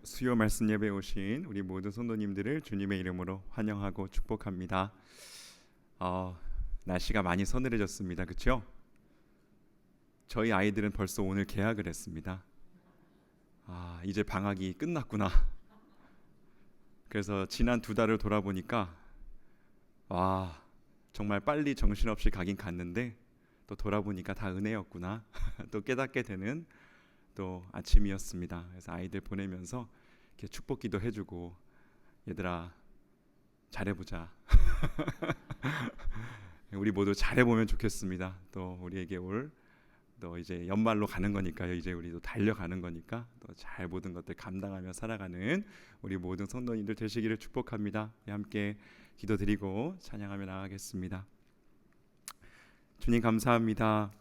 수요 말씀 예배에 오신 우리 모든 성도님들을 주님의 이름으로 환영하고 축복합니다. 날씨가 많이 서늘해졌습니다. 그렇죠? 저희 아이들은 벌써 오늘 개학을 했습니다. 이제 방학이 끝났구나. 그래서 지난 2달을 돌아보니까 정말 빨리 정신없이 가긴 갔는데 또 돌아보니까 다 은혜였구나. 또 깨닫게 되는 또 아침이었습니다. 그래서 아이들 보내면서 이렇게 축복기도 해주고, 얘들아 잘해보자. 우리 모두 잘해보면 좋겠습니다. 또 우리에게 또 이제 연말로 가는 거니까요. 이제 우리도 달려가는 거니까 또 잘 모든 것들 감당하며 살아가는 우리 모든 성도님들 되시기를 축복합니다. 함께 기도드리고 찬양하며 나가겠습니다. 주님 감사합니다.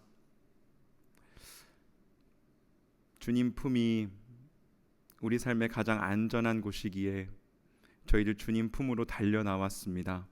주님 품이 우리 삶의 가장 안전한 곳이기에 저희들 주님 품으로 달려 나왔습니다.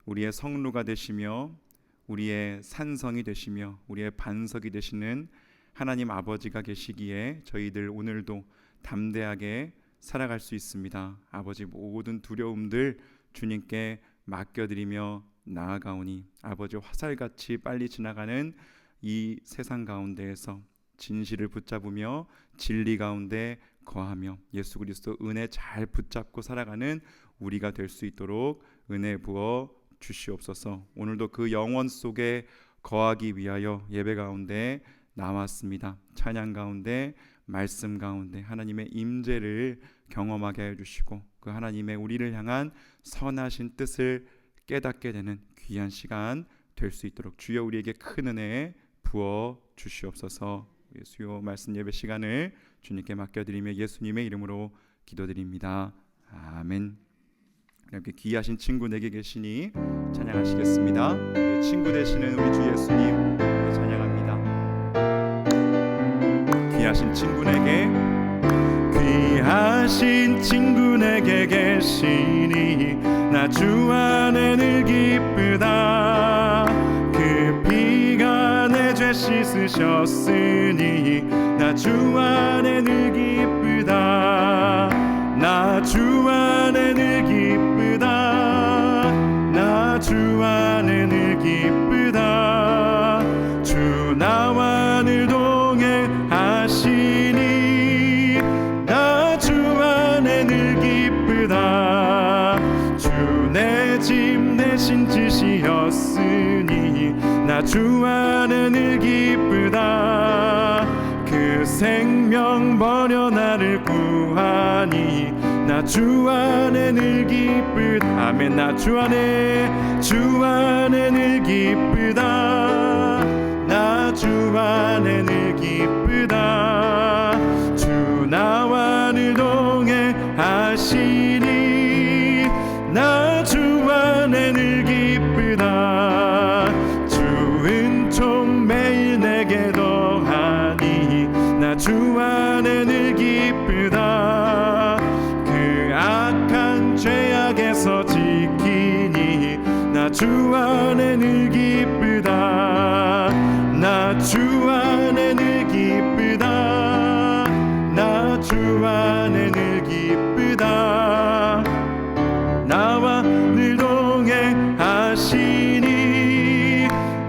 우리의 성루가 되시며 우리의 산성이 되시며 우리의 반석이 되시는 하나님 아버지가 계시기에 저희들 오늘도 담대하게 살아갈 수 있습니다. 아버지, 모든 두려움들 주님께 맡겨드리며 나아가오니 아버지, 화살같이 빨리 지나가는 이 세상 가운데에서 진실을 붙잡으며 진리 가운데 거하며 예수 그리스도 은혜 잘 붙잡고 살아가는 우리가 될 수 있도록 은혜 부어 주시옵소서. 오늘도 그 영원 속에 거하기 위하여 예배 가운데 나왔습니다. 찬양 가운데, 말씀 가운데 하나님의 임재를 경험하게 해주시고 그 하나님의 우리를 향한 선하신 뜻을 깨닫게 되는 귀한 시간 될 수 있도록 주여 우리에게 큰 은혜 부어 주시옵소서. 수요 말씀 예배 시간을 주님께 맡겨드리며 예수님의 이름으로 기도드립니다. 아멘. 이렇게 귀하신 친구 내게 계시니 찬양하시겠습니다. 우리 친구 되시는 우리 주 예수님 찬양합니다. 귀하신 친구 내게, 귀하신 친구 내게 계시니 나 주 안에 늘 기쁘다. 그 피가 내 죄 씻으셨으니 나 주 안에 늘 기쁘다. 나 주 안에 늘 기쁘다. 나 주 안에 늘 기쁘다. 주 나와 늘 동행하시니 나 주 안에 늘 기쁘다. 주 내 짐 대신 지시었으니 나 주 안에 늘 기쁘다. 그 생명 버려 나를 구하니 나 주 안에 늘 기쁘다. 아멘. 나 주 안에 늘 기쁘다. 나 주 안에 늘 기쁘다. 주 나와 늘 동행하시니 나 주 안에 늘 기쁘다. 주 은총 매일 내게 더하니 나 주 안에 늘 기쁘다. 그 악한 죄악에서 지키니 나 주 안에 늘 기쁘다. 나 주 안에 늘 기쁘다. 나 주 안에 늘 기쁘다. 나와 늘 동행하시니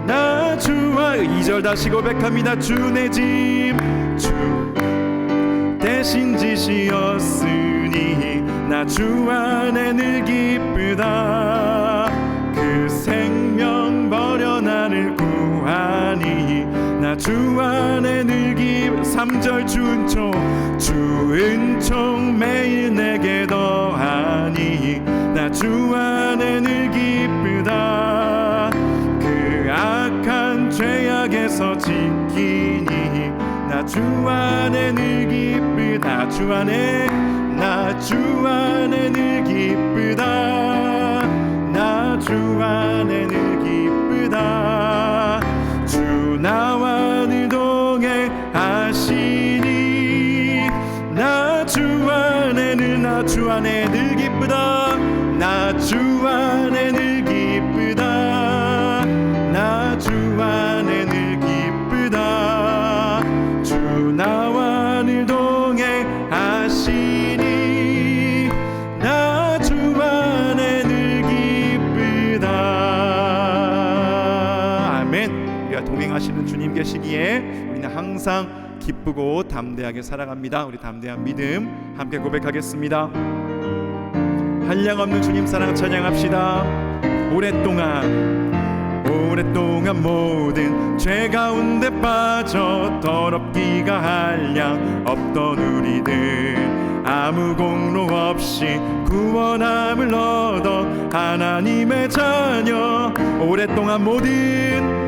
나 주와 2절 다시 고백합니다. 주 내 짐 주 대신 지시었으니 나 주 안에 늘 기쁘다. 그 생명 버려 나를 구하니 나 주 안에 늘 기쁘다. 3절 주 은총 매일 내게 더하니 나 주 안에 늘 기쁘다. 그 악한 죄악에서 지키니 나 주 안에 늘 기쁘다. 나 주 안에 늘 기쁘다. 나 주 안에 늘 기쁘다. 주 나와 늘 동행하시니 나 주 안에 늘 기쁘다. 나 주 안에 늘 기쁘다. 나 주 안에 늘 기쁘다. 주 나와 늘 동행하시니 우리와 동행하시는 주님 계시기에 우리는 항상 기쁘고 담대하게 살아갑니다. 우리 담대한 믿음 함께 고백하겠습니다. 한량없는 주님 사랑 찬양합시다. 오랫동안 모든 죄 가운데 빠져 더럽기가 한량 없던 우리들 아무 공로 없이 구원함을 얻어 하나님의 자녀. 오랫동안 모든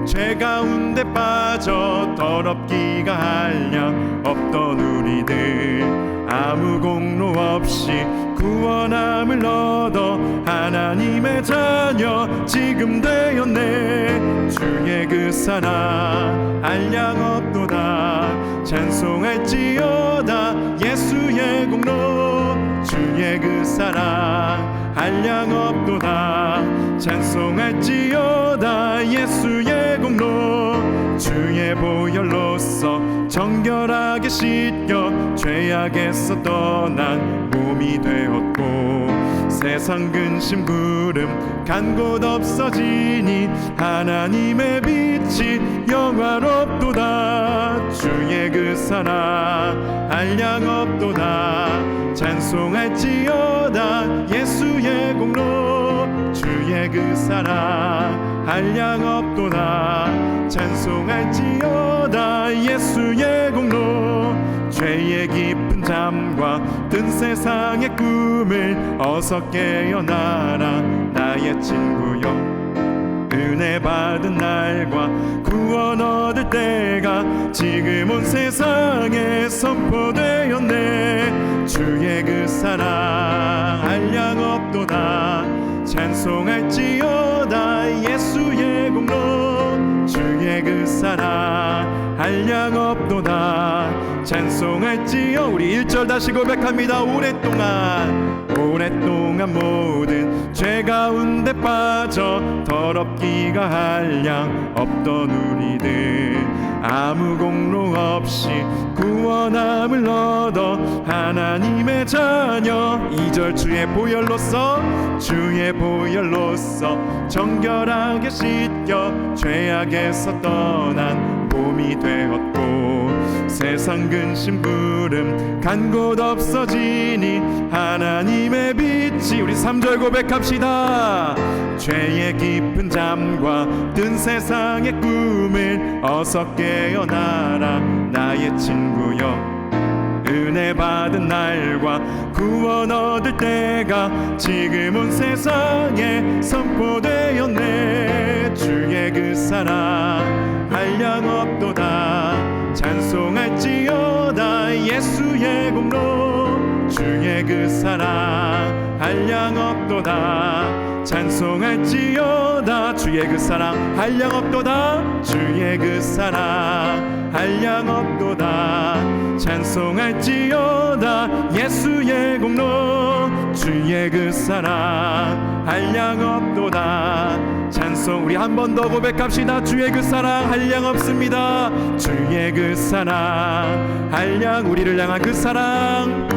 죄 가운데 빠져 더럽기가 한량 없던 우리들 아무 공로 없이 구원함을 얻어 하나님의 자녀 지금 되었네. 주의 그 사랑 한량없도다. 찬송할지어다 예수의 공로. 주의 그 사랑 한량없도다. 찬송할지어다 예수의 공로. 주의 보혈로서 정결하게 씻겨 죄악에서 떠난 몸이 되었고 세상 근심 구름 간 곳 없어지니 하나님의 빛이 영화롭도다. 주의 그 사랑 한량없도다. 찬송할지어다 예수의 공로. 주의 그 사랑 한량없도다. 찬송할지어다 예수의 공로. 죄의 깊은 잠과 뜬 세상의 꿈을 어서 깨어나라 나의 친구여. 은혜 받은 날과 구원 얻을 때가 지금 온 세상에 선포되었네. 주의 그 사랑 한량없도다. 찬송할지어다 예수의 공로. 주의 그 사랑 한량없도다. 찬송할지어. 우리 1절 다시 고백합니다. 오랫동안 모든 죄 가운데 빠져 더럽기가 한량 없던 우리들 아무 공로 없이 구원함을 얻어 하나님의 자녀. 2절 주의 보혈로서 정결하게 씻겨 죄악에서 떠난 몸이 되었고 세상 근심 구름 간 곳 없어지니 하나님의 빛이. 우리 3절 고백합시다. 죄의 깊은 잠과 뜬 세상의 꿈을 어서 깨어나라 나의 친구여. 은혜 받은 날과 구원 얻을 때가 지금 온 세상에 선포되었네. 주의 그 사랑 한량없도다. 찬송할지어다 예수의 공로. 주의 그 사랑 한량없도다. 찬송할지어다. 주의 그 사랑 한량없도다. 주의 그 사랑 한량없도다. 찬송할지어다 예수의 공로. 주의 그 사랑 한량없도다. 찬송. 우리 한 번 더 고백합시다. 주의 그 사랑 한량없습니다. 주의 그 사랑 한량. 우리를 향한 그 사랑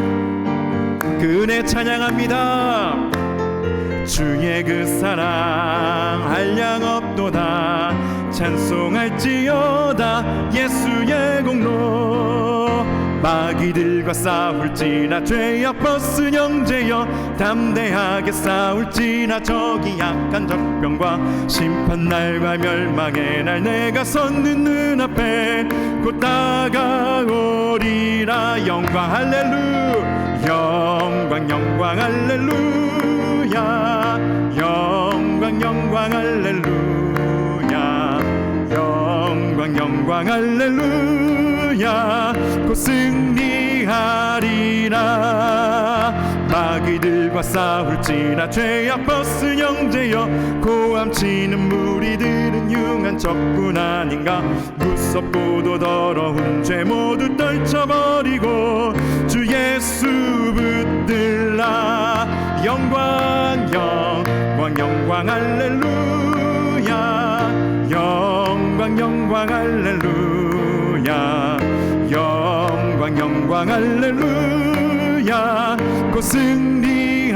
그 은혜 찬양합니다. 주의 그 사랑 한량없도다. 찬송할지어다 예수의 공로. 마귀들과 싸울지나 죄악 벗은 형제여 담대하게 싸울지나 저기 약한 적병과 심판날과 멸망의 날 내가 섰는 눈앞에 곧 다가오리라. 영광 할렐루야. 영광 할렐루야. 영광 할렐루야. 영광 할렐루야. 곧 승리하리라. 마귀들과 싸울지나 죄악 벗은 형제여 고함치는 무리들은 흉한 적군 아닌가. 무섭고도 더러운 죄 모두 떨쳐버리고 주 예수 붙들라. 영광 할렐루야. 영광 할렐루야. 영광 할렐루야. 곧 승리하리라.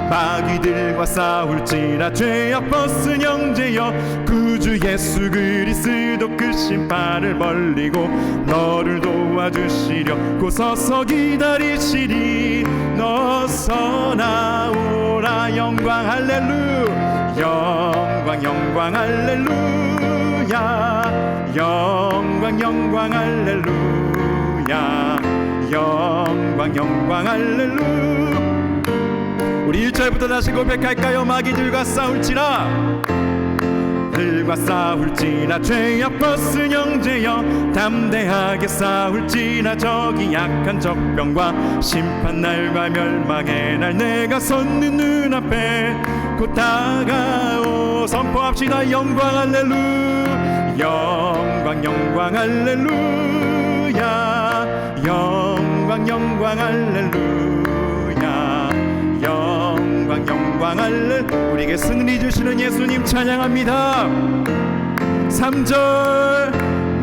마귀들 마귀들과 싸울지라 죄악 벗은 형제여 구주 예수 그리스도 그 신발을 벌리고 너를 도와주시려 곧 서서 기다리시리. 너서 나오라. 영광 할렐루야. 영광 영광 할렐루야. 영광 영광 할렐루야. 영광 영광 할렐루야. 우리 1절부터 다시 고백할까요? 마귀들과 싸울지라 들과 싸울지라 죄악 벗은 형제여 담대하게 싸울지라 저기 약한 적병과 심판날과 멸망의 날 내가 섰는 눈앞에 곧 다가오. 선포합시다. 영광 할렐루야. 영광 영광 할렐루야. 영광 영광 할렐루야. 영광 영광 할렐루야. 우리에게 승리 주시는 예수님 찬양합니다. 3절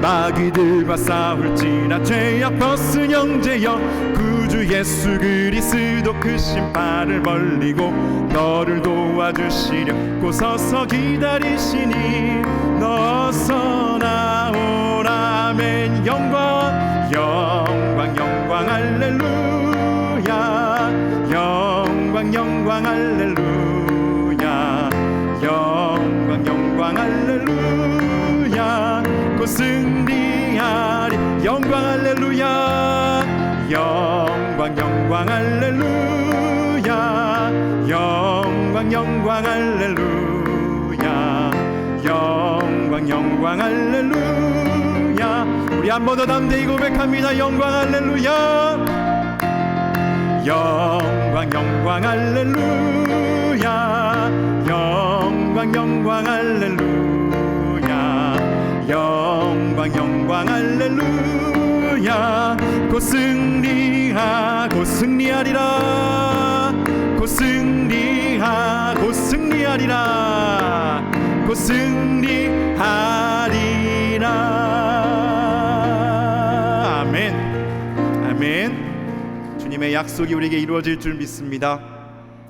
마귀들과 싸울지라 죄악 벗은 형제여 구주 예수 그리스도 그 신발을 벌리고 너를 도와주시려 곧 서서 기다리시니. 너서 나오라. 아멘. 영광 영광 영광 할렐루야. 영광 영광 할렐루야. 영광 영광 할렐루야. 곧 승리하리. 영광 할렐루야. 영광 영광 할렐루야. 영광 영광 할렐루야. 영광 영광 할렐루야. 우리 한 번 더 담대히 고백합니다. 영광 할렐루야. 영광 영광 할렐루야. 영광 영광 할렐루야. 영광 영광 할렐루야. 곧 승리하리라. 곧 승리하리라. 곧 승리하리라. 아멘. 아멘. 주님의 약속이 우리에게 이루어질 줄 믿습니다.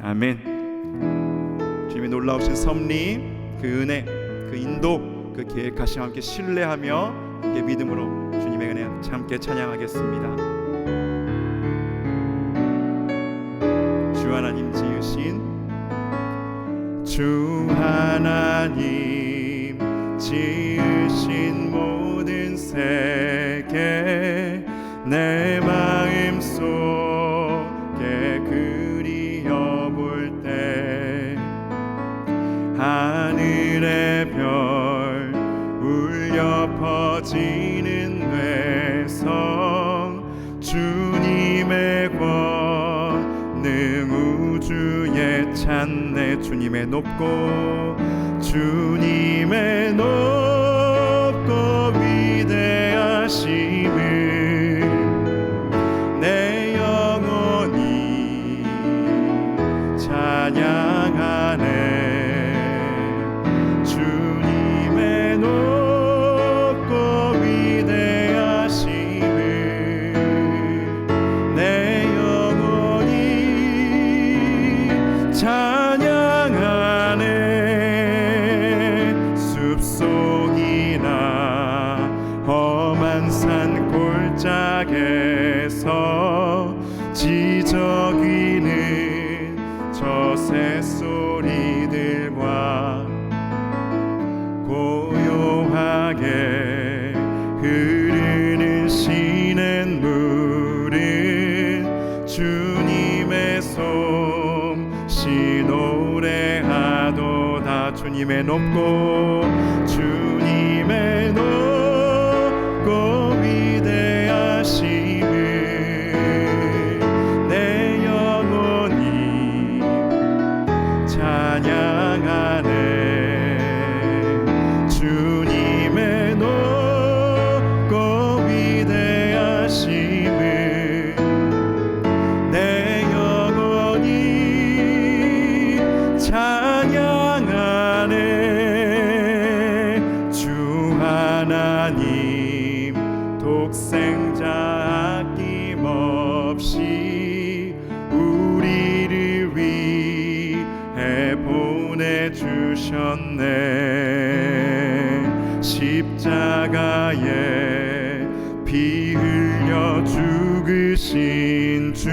아멘. 주님의 놀라우신 섭리, 그 은혜, 그 인도, 그 계획하심 함께 신뢰하며 함께 믿음으로 주님의 은혜 함께 찬양하겠습니다. 주 하나님 지으신 주 하나님 지으신 모든 세계 내 마음 속에 그리어볼 때 하늘의 별 울려 퍼지는 뇌성 주님의 권능 우주에 찬네. 주님의 높고 주님의 높고 위대하심을 내 영혼이 찬양하네. 주님의 높고 위대하심을 내 영혼이 찬양하네. 숲속이나 험한 산 골짜기에서 지저귀는 저 새소리들과 고요하게 흐르는 시냇물은 주님의 솜씨 노래하도다. 주님의 높고 주님의 높고 위대하심을 내 영혼이 찬양하네. 주님의 높고 위대하심을 내 영혼이 찬양하네. 주 하나님 독생자 아낌없이 우리를 위해 보내주셨네. 십자가에 피 흘려 죽으신 주,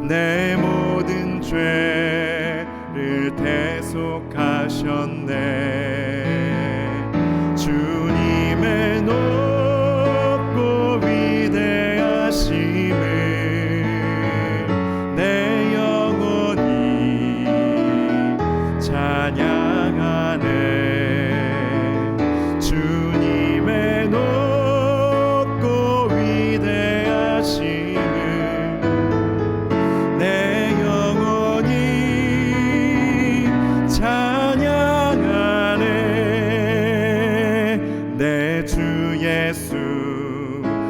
내 모든 죄를 대속하셨네. 주님의 높고 위대하심을 내 영혼이 찬양하네. 주님의 높고 위대하심을 내 영혼이 찬양하네. 내 주 예수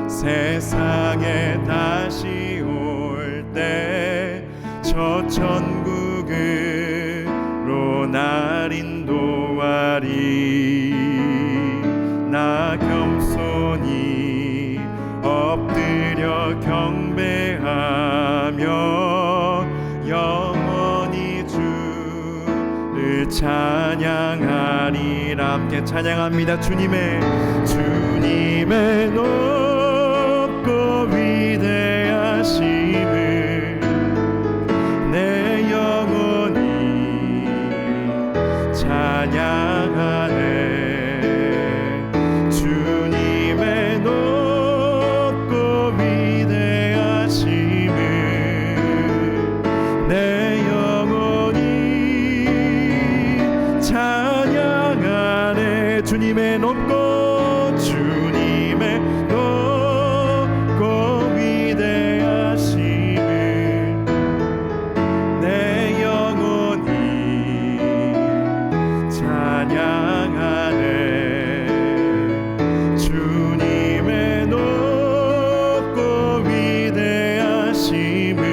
세상에 다시 올 때 저 천국으로 날 인도하리. 나 겸손히 엎드려 경배하며 영원히 주를 찬양하리라. 함께 찬양합니다. 주님의 높고 위대하심을 내 영혼이 찬양하네. 주님의 높고 위대하심을 내 영혼이 찬양하네. 주님의 높고 위대하심을 내 영혼이 찬양하네. 주님의 높고 위대하심을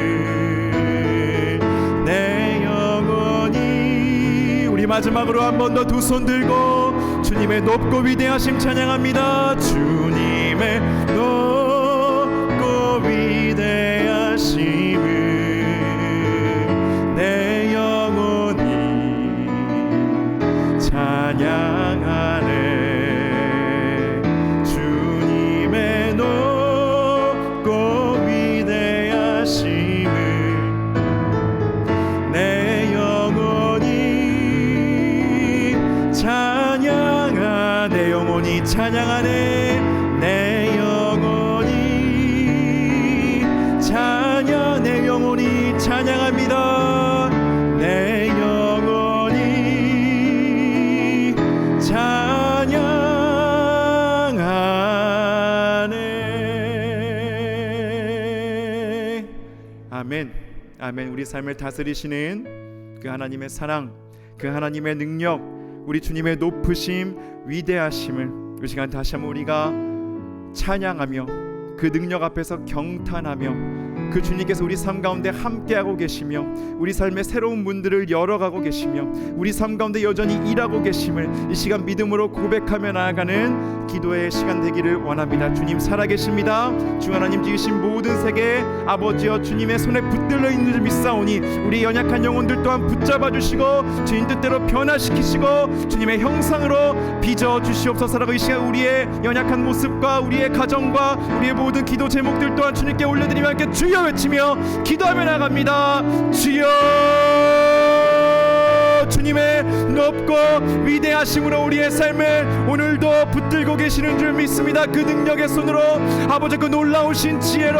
내 영혼이. 우리 마지막으로 한 번 더 두 손 들고 주님의 높고 위대하심 찬양합니다. 주님의 높고 위대하심을 내 영혼이 찬양하네. 주님의 높고 위대하심을 내 영혼이 찬양하네. 내 영혼이 찬양하네. 내 영혼이 찬양. 내 영혼이 찬양합니다. 내 영혼이 찬양하네. 아멘. 아멘. 우리 삶을 다스리시는 그 하나님의 사랑, 그 하나님의 능력, 우리 주님의 높으심, 위대하심을 이 시간 다시 한번 우리가 찬양하며 그 능력 앞에서 경탄하며 그 주님께서 우리 삶 가운데 함께하고 계시며 우리 삶의 새로운 문들을 열어가고 계시며 우리 삶 가운데 여전히 일하고 계심을 이 시간 믿음으로 고백하며 나아가는 기도의 시간 되기를 원합니다. 주님 살아계십니다. 주 하나님 지으신 모든 세계 아버지여 주님의 손에 붙들려 있는 줄 믿사오니 우리 연약한 영혼들 또한 붙잡아 주시고 주님 뜻대로 변화시키시고 주님의 형상으로 빚어 주시옵소서라고 이 시간 우리의 연약한 모습과 우리의 가정과 우리의 모든 기도 제목들 또한 주님께 올려드리며 함께 주여 외치며 기도하며 나갑니다. 주여. 주님의 높고 위대하심으로 우리의 삶을 오늘도 붙들고 계시는 줄 믿습니다. 그 능력의 손으로 아버지 그 놀라우신 지혜로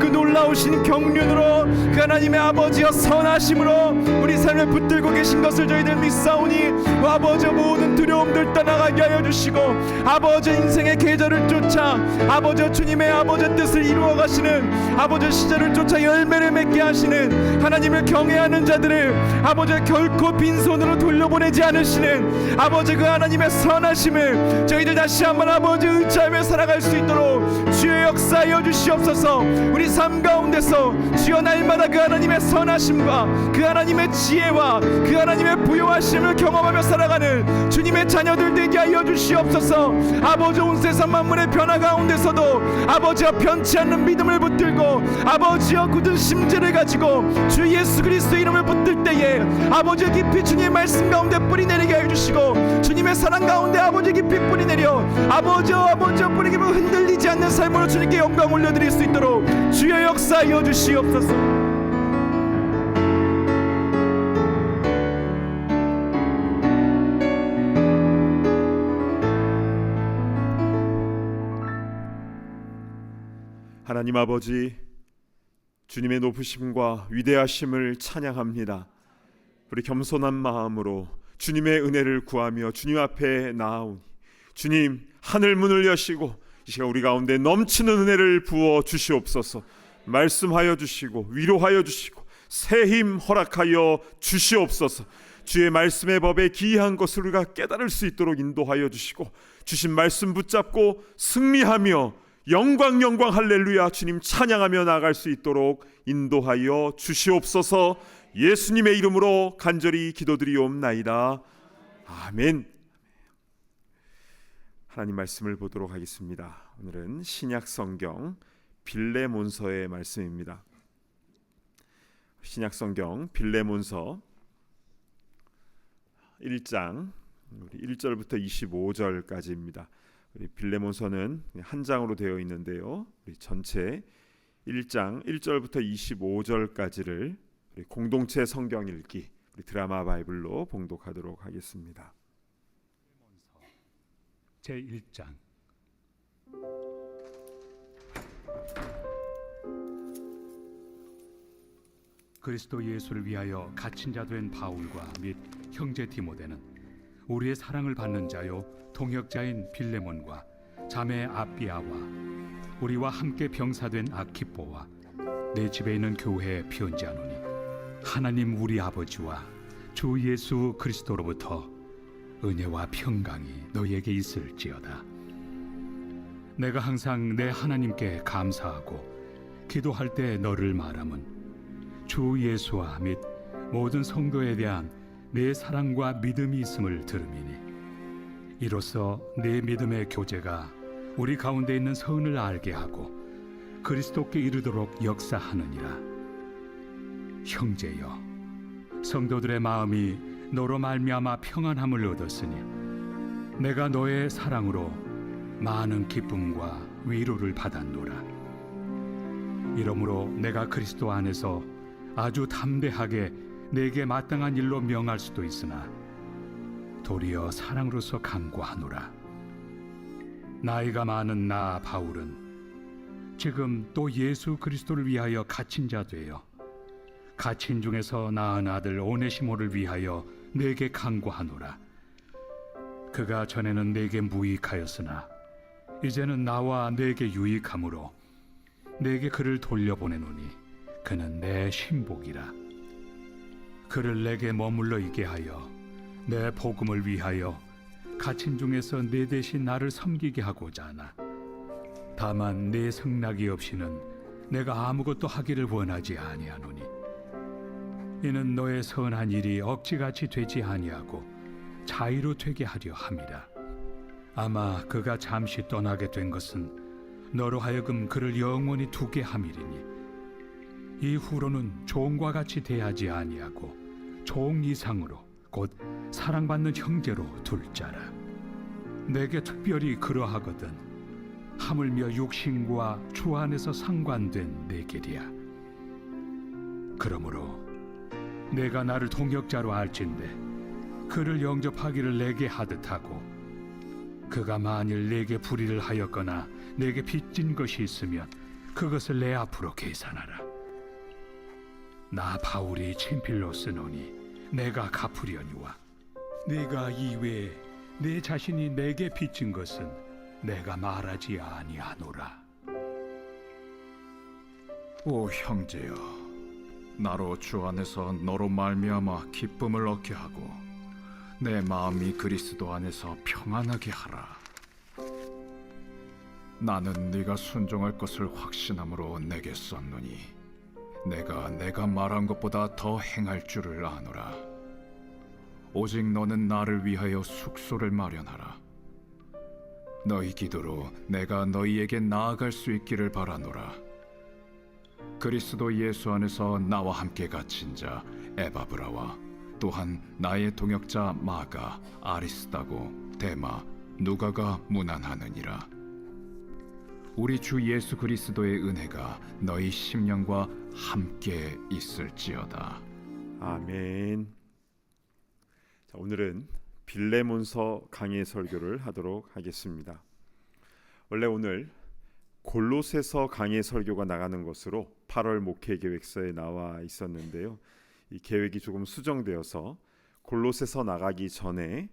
그 놀라우신 경륜으로 그 하나님의 아버지여 선하심으로 우리 삶을 붙들고 계신 것을 저희들 믿사오니 아버지 모든 두려움들 떠나가게 하여 주시고 아버지 인생의 계절을 쫓아 아버지 주님의 아버지 뜻을 이루어 가시는 아버지 시절을 쫓아 열매를 맺게 하시는 하나님을 경외하는 자들을 아버지 결코 빈손으로 돌려보내지 흔들리지 않으시는 아버지 그 하나님의 선하심을 저희들 다시 한번 아버지 의지하며 살아갈 수 있도록 주의 역사하여 주시옵소서. 우리 삶 가운데서 주여 날마다 그 하나님의 선하심과 그 하나님의 지혜와 그 하나님의 부요하심을 경험하며 살아가는 주님의 자녀들 되게 하여 주시옵소서. 아버지 온 세상 만물의 변화 가운데서도 아버지와 변치 않는 믿음을 붙들고 아버지와 굳은 심지를 가지고 주 예수 그리스도의 이름을 붙들 때에 아버지 깊이 주님의 말씀 가운데 뿌리 내리게 해주시고 주님의 사랑 가운데 아버지 깊이 뿌리 내려 아버지와 뿌리 깊이 흔들리지 않는 삶으로 주님께 영광 올려드릴 수 있도록 주여 역사하여 주시옵소서. 하나님 아버지, 주님의 높으심과 위대하심을 찬양합니다. 우리 겸손한 마음으로 주님의 은혜를 구하며 주님 앞에 나아오니 주님 하늘 문을 여시고 이 시간 우리 가운데 넘치는 은혜를 부어 주시옵소서. 말씀하여 주시고 위로하여 주시고 새 힘 허락하여 주시옵소서. 주의 말씀의 법에 기이한 것을 우리가 깨달을 수 있도록 인도하여 주시고 주신 말씀 붙잡고 승리하며 영광 할렐루야 주님 찬양하며 나아갈 수 있도록 인도하여 주시옵소서. 예수님의 이름으로 간절히 기도드리옵나이다. 아멘. 하나님 말씀을 보도록 하겠습니다. 오늘은 신약 성경 빌레몬서의 말씀입니다. 신약 성경 빌레몬서 1장 1절부터 25절까지입니다. 우리 빌레몬서는 한 장으로 되어 있는데요. 우리 전체 1장 1절부터 25절까지를 우리 공동체 성경 읽기 우리 드라마 바이블로 봉독하도록 하겠습니다. 제1장. 그리스도 예수를 위하여 갇힌 자 된 바울과 및 형제 디모데는 우리의 사랑을 받는 자요 동역자인 빌레몬과 자매 아비아와 우리와 함께 병사된 아키포와 내 집에 있는 교회에 편지하노니 하나님 우리 아버지와 주 예수 그리스도로부터 은혜와 평강이 너희에게 있을지어다. 내가 항상 내 하나님께 감사하고 기도할 때 너를 말함은 주 예수와 및 모든 성도에 대한 내 사랑과 믿음이 있음을 들음이니 이로써 내 믿음의 교제가 우리 가운데 있는 선을 알게 하고 그리스도께 이르도록 역사하느니라. 형제여, 성도들의 마음이 너로 말미암아 평안함을 얻었으니 내가 너의 사랑으로 많은 기쁨과 위로를 받았노라. 이러므로 내가 그리스도 안에서 아주 담대하게 내게 마땅한 일로 명할 수도 있으나 도리어 사랑으로서 간구하노라. 나이가 많은 나 바울은 지금 또 예수 그리스도를 위하여 갇힌 자 되어 갇힌 중에서 낳은 아들 오네시모를 위하여 내게 간구하노라. 그가 전에는 내게 무익하였으나 이제는 나와 내게 유익함으로 내게 그를 돌려보내노니 그는 내 신복이라. 그를 내게 머물러 있게 하여 내 복음을 위하여 갇힌 중에서 내 대신 나를 섬기게 하고자 하나 다만 내 승낙이 없이는 내가 아무것도 하기를 원하지 아니하노니 이는 너의 선한 일이 억지같이 되지 아니하고 자의로 되게 하려 함이라. 아마 그가 잠시 떠나게 된 것은 너로 하여금 그를 영원히 두게 함이리니 이후로는 종과 같이 대하지 아니하고 종 이상으로 곧 사랑받는 형제로 둘 자라. 내게 특별히 그러하거든 하물며 육신과 주 안에서 상관된 내 길이야. 그러므로 내가 나를 동역자로 알진대 그를 영접하기를 내게 하듯 하고 그가 만일 내게 불의를 하였거나 내게 빚진 것이 있으면 그것을 내 앞으로 계산하라. 나 바울이 친필로 쓰노니 내가 갚으려니와 네가 이외에 내 자신이 내게 빚진 것은 내가 말하지 아니하노라. 오 형제여, 나로 주 안에서 너로 말미암아 기쁨을 얻게 하고 내 마음이 그리스도 안에서 평안하게 하라. 나는 네가 순종할 것을 확신함으로 내게 썼노니 내가 말한 것보다 더 행할 줄을 아노라. 오직 너는 나를 위하여 숙소를 마련하라. 너희 기도로 내가 너희에게 나아갈 수 있기를 바라노라. 그리스도 예수 안에서 나와 함께 갇힌 자 에바브라와 또한 나의 동역자 마가, 아리스다고, 데마, 누가가 문안하느니라. 우리 주 예수 그리스도의 은혜가 너희 심령과 함께 있을지어다. 아멘. 자, 오늘은 빌레몬서 강해 설교를 하도록 하겠습니다. 원래 오늘 골로새서 강해 설교가 나가는 것으로 8월 목회 계획서에 나와 있었는데요. 이 계획이 조금 수정되어서 골로새서 나가기 전에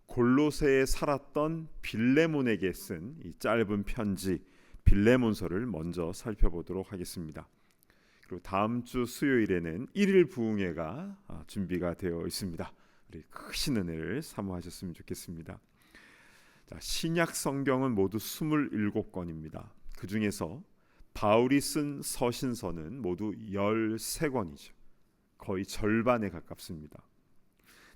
골로새에 살았던 빌레몬에게 쓴 이 짧은 편지 빌레몬서를 먼저 살펴보도록 하겠습니다. 그리고 다음 주 수요일에는 1일 부흥회가 준비가 되어 있습니다. 우리 크신 은혜를 사모하셨으면 좋겠습니다. 자, 신약 성경은 모두 27권입니다. 그 중에서 바울이 쓴 서신서는 모두 13권이죠. 거의 절반에 가깝습니다.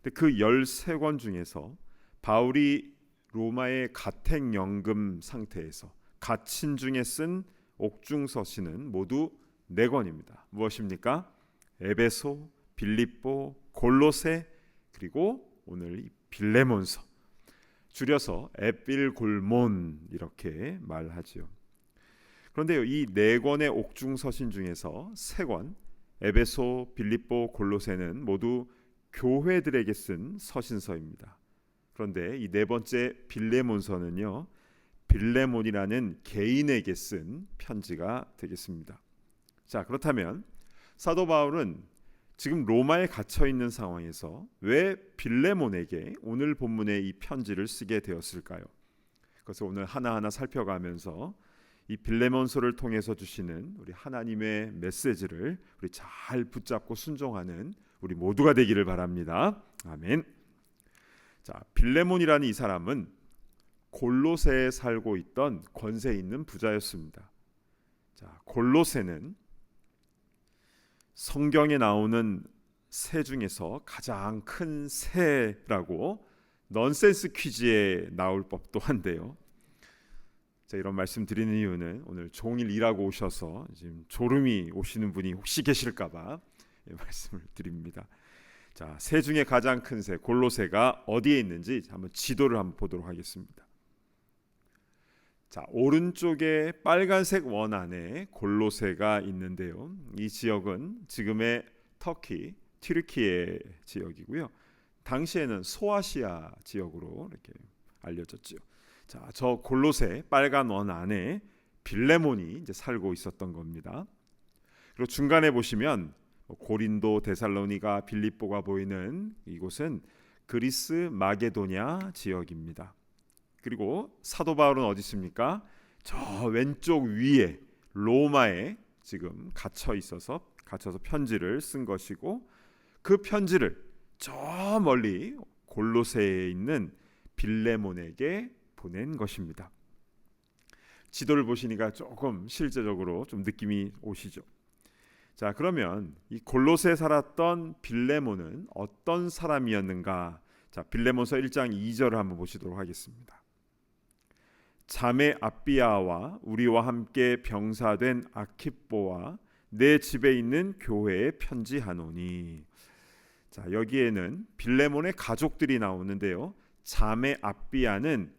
근데 그 13권 중에서 바울이 로마의 가택연금 상태에서 갇힌 중에 쓴 옥중서신은 모두 4권입니다. 무엇입니까? 에베소, 빌립보, 골로새, 그리고 오늘 이 빌레몬서, 줄여서 에필골몬 이렇게 말하지요. 그런데요, 이 4권의 옥중서신 중에서 3권 에베소, 빌립보, 골로새는 모두 교회들에게 쓴 서신서입니다. 그런데 이 4번째 빌레몬서는요, 빌레몬이라는 개인에게 쓴 편지가 되겠습니다. 자, 그렇다면 사도 바울은 지금 로마에 갇혀 있는 상황에서 왜 빌레몬에게 오늘 본문의 이 편지를 쓰게 되었을까요? 그래서 오늘 하나하나 살펴가면서 이 빌레몬서를 통해서 주시는 우리 하나님의 메시지를 우리 잘 붙잡고 순종하는 우리 모두가 되기를 바랍니다. 아멘. 자, 빌레몬이라는 이 사람은 골로새에 살고 있던 권세 있는 부자였습니다. 자, 골로새는 성경에 나오는 새 중에서 가장 큰 새라고 넌센스 퀴즈에 나올 법도 한데요. 자, 이런 말씀 드리는 이유는 오늘 종일 일하고 오셔서 지금 졸음이 오시는 분이 혹시 계실까봐 말씀을 드립니다. 자, 새 중에 가장 큰 새 골로새가 어디에 있는지 한번 지도를 한번 보도록 하겠습니다. 자, 오른쪽에 빨간색 원 안에 골로새가 있는데요. 이 지역은 지금의 터키, 튀르키예 지역이고요. 당시에는 소아시아 지역으로 이렇게 알려졌죠. 자, 저 골로새 빨간 원 안에 빌레몬이 이제 살고 있었던 겁니다. 그리고 중간에 보시면 고린도, 데살로니가, 빌립보가 보이는 이곳은 그리스 마게도냐 지역입니다. 그리고 사도 바울은 어디 있습니까? 저 왼쪽 위에 로마에 지금 갇혀서 편지를 쓴 것이고, 그 편지를 저 멀리 골로새에 있는 빌레몬에게 보낸 것입니다. 지도를 보시니까 조금 실제적으로 좀 느낌이 오시죠? 자, 그러면 이 골로새에 살았던 빌레몬은 어떤 사람이었는가? 자, 빌레몬서 1장 2절을 한번 보시도록 하겠습니다. 자매 아비아와 우리와 함께 병사된 아키뽀와 내 집에 있는 교회에 편지하노니. 자, 여기에는 빌레몬의 가족들이 나오는데요. 자매 아비아는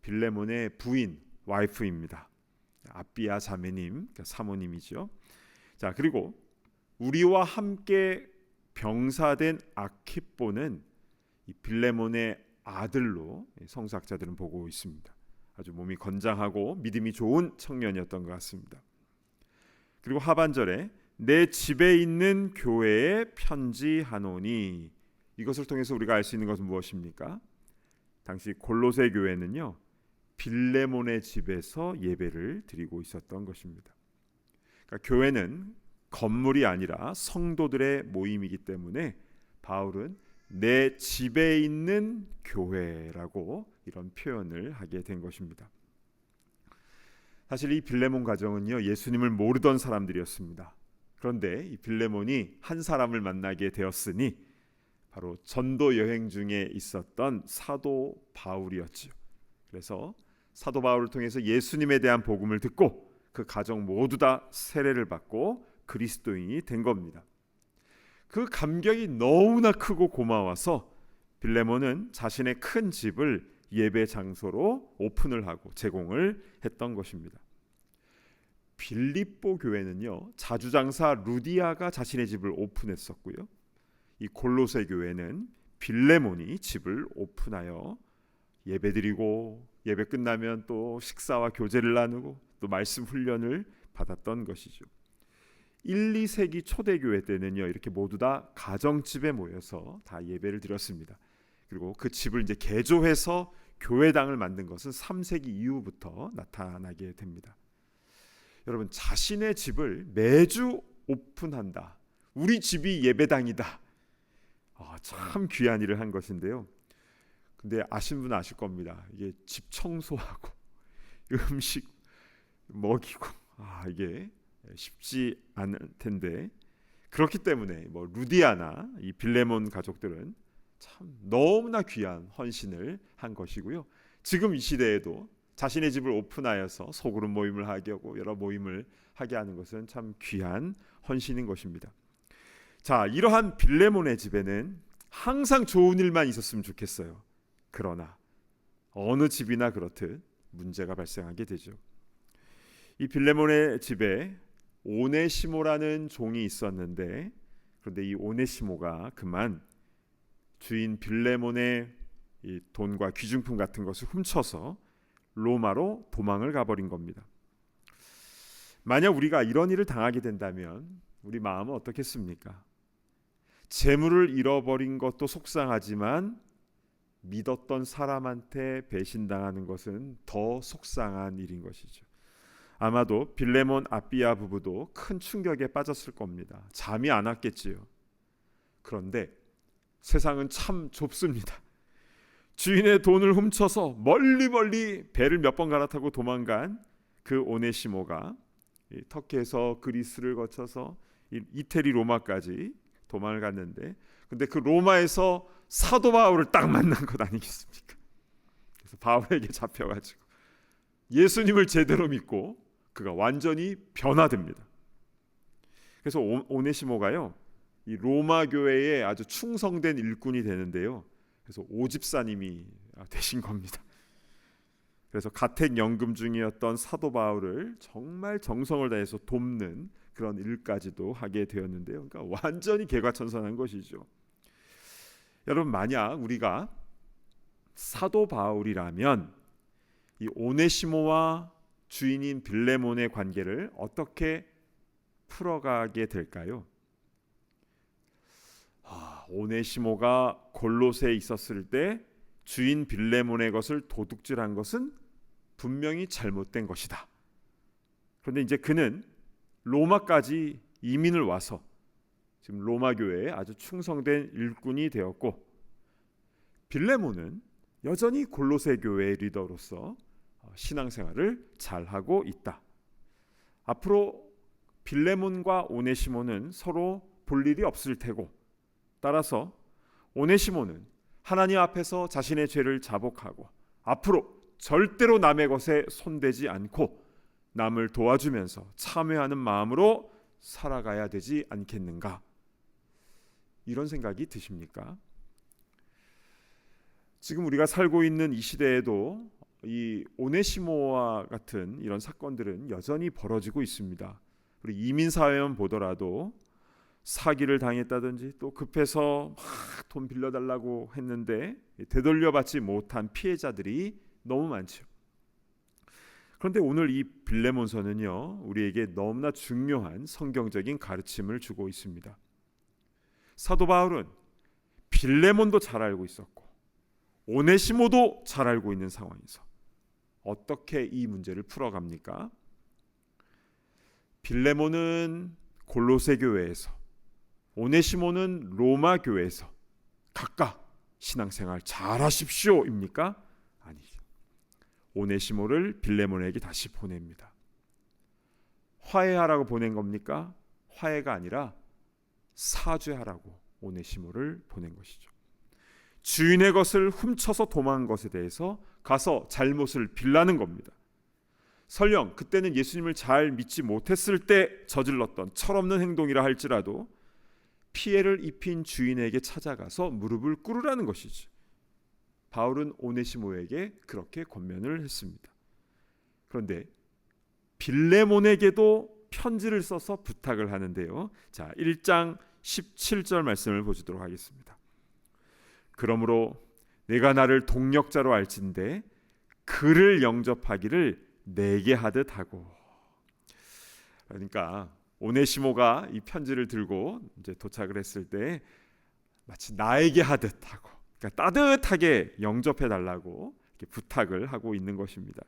빌레몬의 부인, 와이프입니다. 아비아 자매님, 그러니까 사모님이죠. 자, 그리고 우리와 함께 병사된 아키뽀는 이 빌레몬의 아들로 성서학자들은 보고 있습니다. 아주 몸이 건장하고 믿음이 좋은 청년이었던 것 같습니다. 그리고 하반절에 내 집에 있는 교회에 편지하노니, 이것을 통해서 우리가 알 수 있는 것은 무엇입니까? 당시 골로새 교회는요, 빌레몬의 집에서 예배를 드리고 있었던 것입니다. 그러니까 교회는 건물이 아니라 성도들의 모임이기 때문에 바울은 내 집에 있는 교회라고 이런 표현을 하게 된 것입니다. 사실 이 빌레몬 가정은요, 예수님을 모르던 사람들이었습니다. 그런데 이 빌레몬이 한 사람을 만나게 되었으니 바로 전도 여행 중에 있었던 사도 바울이었죠. 그래서 사도 바울을 통해서 예수님에 대한 복음을 듣고 그 가정 모두 다 세례를 받고 그리스도인이 된 겁니다. 그 감격이 너무나 크고 고마워서 빌레몬은 자신의 큰 집을 예배 장소로 오픈을 하고 제공을 했던 것입니다. 빌립보 교회는요, 자주장사 루디아가 자신의 집을 오픈했었고요. 이 골로새 교회는 빌레몬이 집을 오픈하여 예배드리고 예배 끝나면 또 식사와 교제를 나누고 또 말씀 훈련을 받았던 것이죠. 1, 2세기 초대교회 때는요, 이렇게 모두 다 가정집에 모여서 다 예배를 드렸습니다. 그리고 그 집을 이제 개조해서 교회당을 만든 것은 3세기 이후부터 나타나게 됩니다. 여러분, 자신의 집을 매주 오픈한다. 우리 집이 예배당이다. 참 귀한 일을 한 것인데요. 근데 아신 분은 아실 겁니다. 이게 집 청소하고 음식 먹이고 이게 쉽지 않을 텐데, 그렇기 때문에 루디아나 이 빌레몬 가족들은 참 너무나 귀한 헌신을 한 것이고요. 지금 이 시대에도 자신의 집을 오픈하여서 소그룹 모임을 하게 하고 여러 모임을 하게 하는 것은 참 귀한 헌신인 것입니다. 자, 이러한 빌레몬의 집에는 항상 좋은 일만 있었으면 좋겠어요. 그러나 어느 집이나 그렇듯 문제가 발생하게 되죠. 이 빌레몬의 집에 오네시모라는 종이 있었는데, 그런데 이 오네시모가 그만 주인 빌레몬의 이 돈과 귀중품 같은 것을 훔쳐서 로마로 도망을 가버린 겁니다. 만약 우리가 이런 일을 당하게 된다면 우리 마음은 어떻겠습니까? 재물을 잃어버린 것도 속상하지만 믿었던 사람한테 배신당하는 것은 더 속상한 일인 것이죠. 아마도 빌레몬 아비야 부부도 큰 충격에 빠졌을 겁니다. 잠이 안 왔겠지요. 그런데 세상은 참 좁습니다. 주인의 돈을 훔쳐서 멀리 배를 몇 번 갈아타고 도망간 그 오네시모가 터키에서 그리스를 거쳐서 이태리 로마까지 도망을 갔는데, 근데 그 로마에서 사도 바울을 딱 만난 것 아니겠습니까? 그래서 바울에게 잡혀가지고 예수님을 제대로 믿고 그가 완전히 변화됩니다. 그래서 오네시모가요, 이 로마 교회에 아주 충성된 일꾼이 되는데요. 그래서 오집사님이 되신 겁니다. 그래서 가택연금 중이었던 사도 바울을 정말 정성을 다해서 돕는 그런 일까지도 하게 되었는데요. 그러니까 완전히 개과천선한 것이죠. 여러분, 만약 우리가 사도 바울이라면 이 오네시모와 주인인 빌레몬의 관계를 어떻게 풀어가게 될까요? 오네시모가 골로새에 있었을 때 주인 빌레몬의 것을 도둑질한 것은 분명히 잘못된 것이다. 그런데 이제 그는 로마까지 이민을 와서 지금 로마 교회에 아주 충성된 일꾼이 되었고, 빌레몬은 여전히 골로새 교회의 리더로서 신앙생활을 잘하고 있다. 앞으로 빌레몬과 오네시모는 서로 볼 일이 없을 테고, 따라서 오네시모는 하나님 앞에서 자신의 죄를 자복하고 앞으로 절대로 남의 것에 손대지 않고 남을 도와주면서 참회하는 마음으로 살아가야 되지 않겠는가? 이런 생각이 드십니까? 지금 우리가 살고 있는 이 시대에도 이 오네시모와 같은 이런 사건들은 여전히 벌어지고 있습니다. 우리 이민사회만 보더라도 사기를 당했다든지 또 급해서 막 돈 빌려달라고 했는데 되돌려받지 못한 피해자들이 너무 많죠. 그런데 오늘 이 빌레몬서는요, 우리에게 너무나 중요한 성경적인 가르침을 주고 있습니다. 사도 바울은 빌레몬도 잘 알고 있었고 오네시모도 잘 알고 있는 상황에서 어떻게 이 문제를 풀어갑니까? 빌레몬은 골로새 교회에서, 오네시모는 로마 교회에서 각각 신앙생활 잘하십시오입니까? 아니죠. 오네시모를 빌레몬에게 다시 보냅니다. 화해하라고 보낸 겁니까? 화해가 아니라 사죄하라고 오네시모를 보낸 것이죠. 주인의 것을 훔쳐서 도망한 것에 대해서 가서 잘못을 빌라는 겁니다. 설령 그때는 예수님을 잘 믿지 못했을 때 저질렀던 철없는 행동이라 할지라도 피해를 입힌 주인에게 찾아가서 무릎을 꿇으라는 것이죠. 바울은 오네시모에게 그렇게 권면을 했습니다. 그런데 빌레몬에게도 편지를 써서 부탁을 하는데요. 자, 1장 17절 말씀을 보시도록 하겠습니다. 그러므로 내가 나를 동력자로 알진대 그를 영접하기를 내게 하듯 하고. 그러니까 오네시모가 이 편지를 들고 이제 도착을 했을 때 마치 나에게 하듯 하고, 그러니까 따뜻하게 영접해 달라고 이렇게 부탁을 하고 있는 것입니다.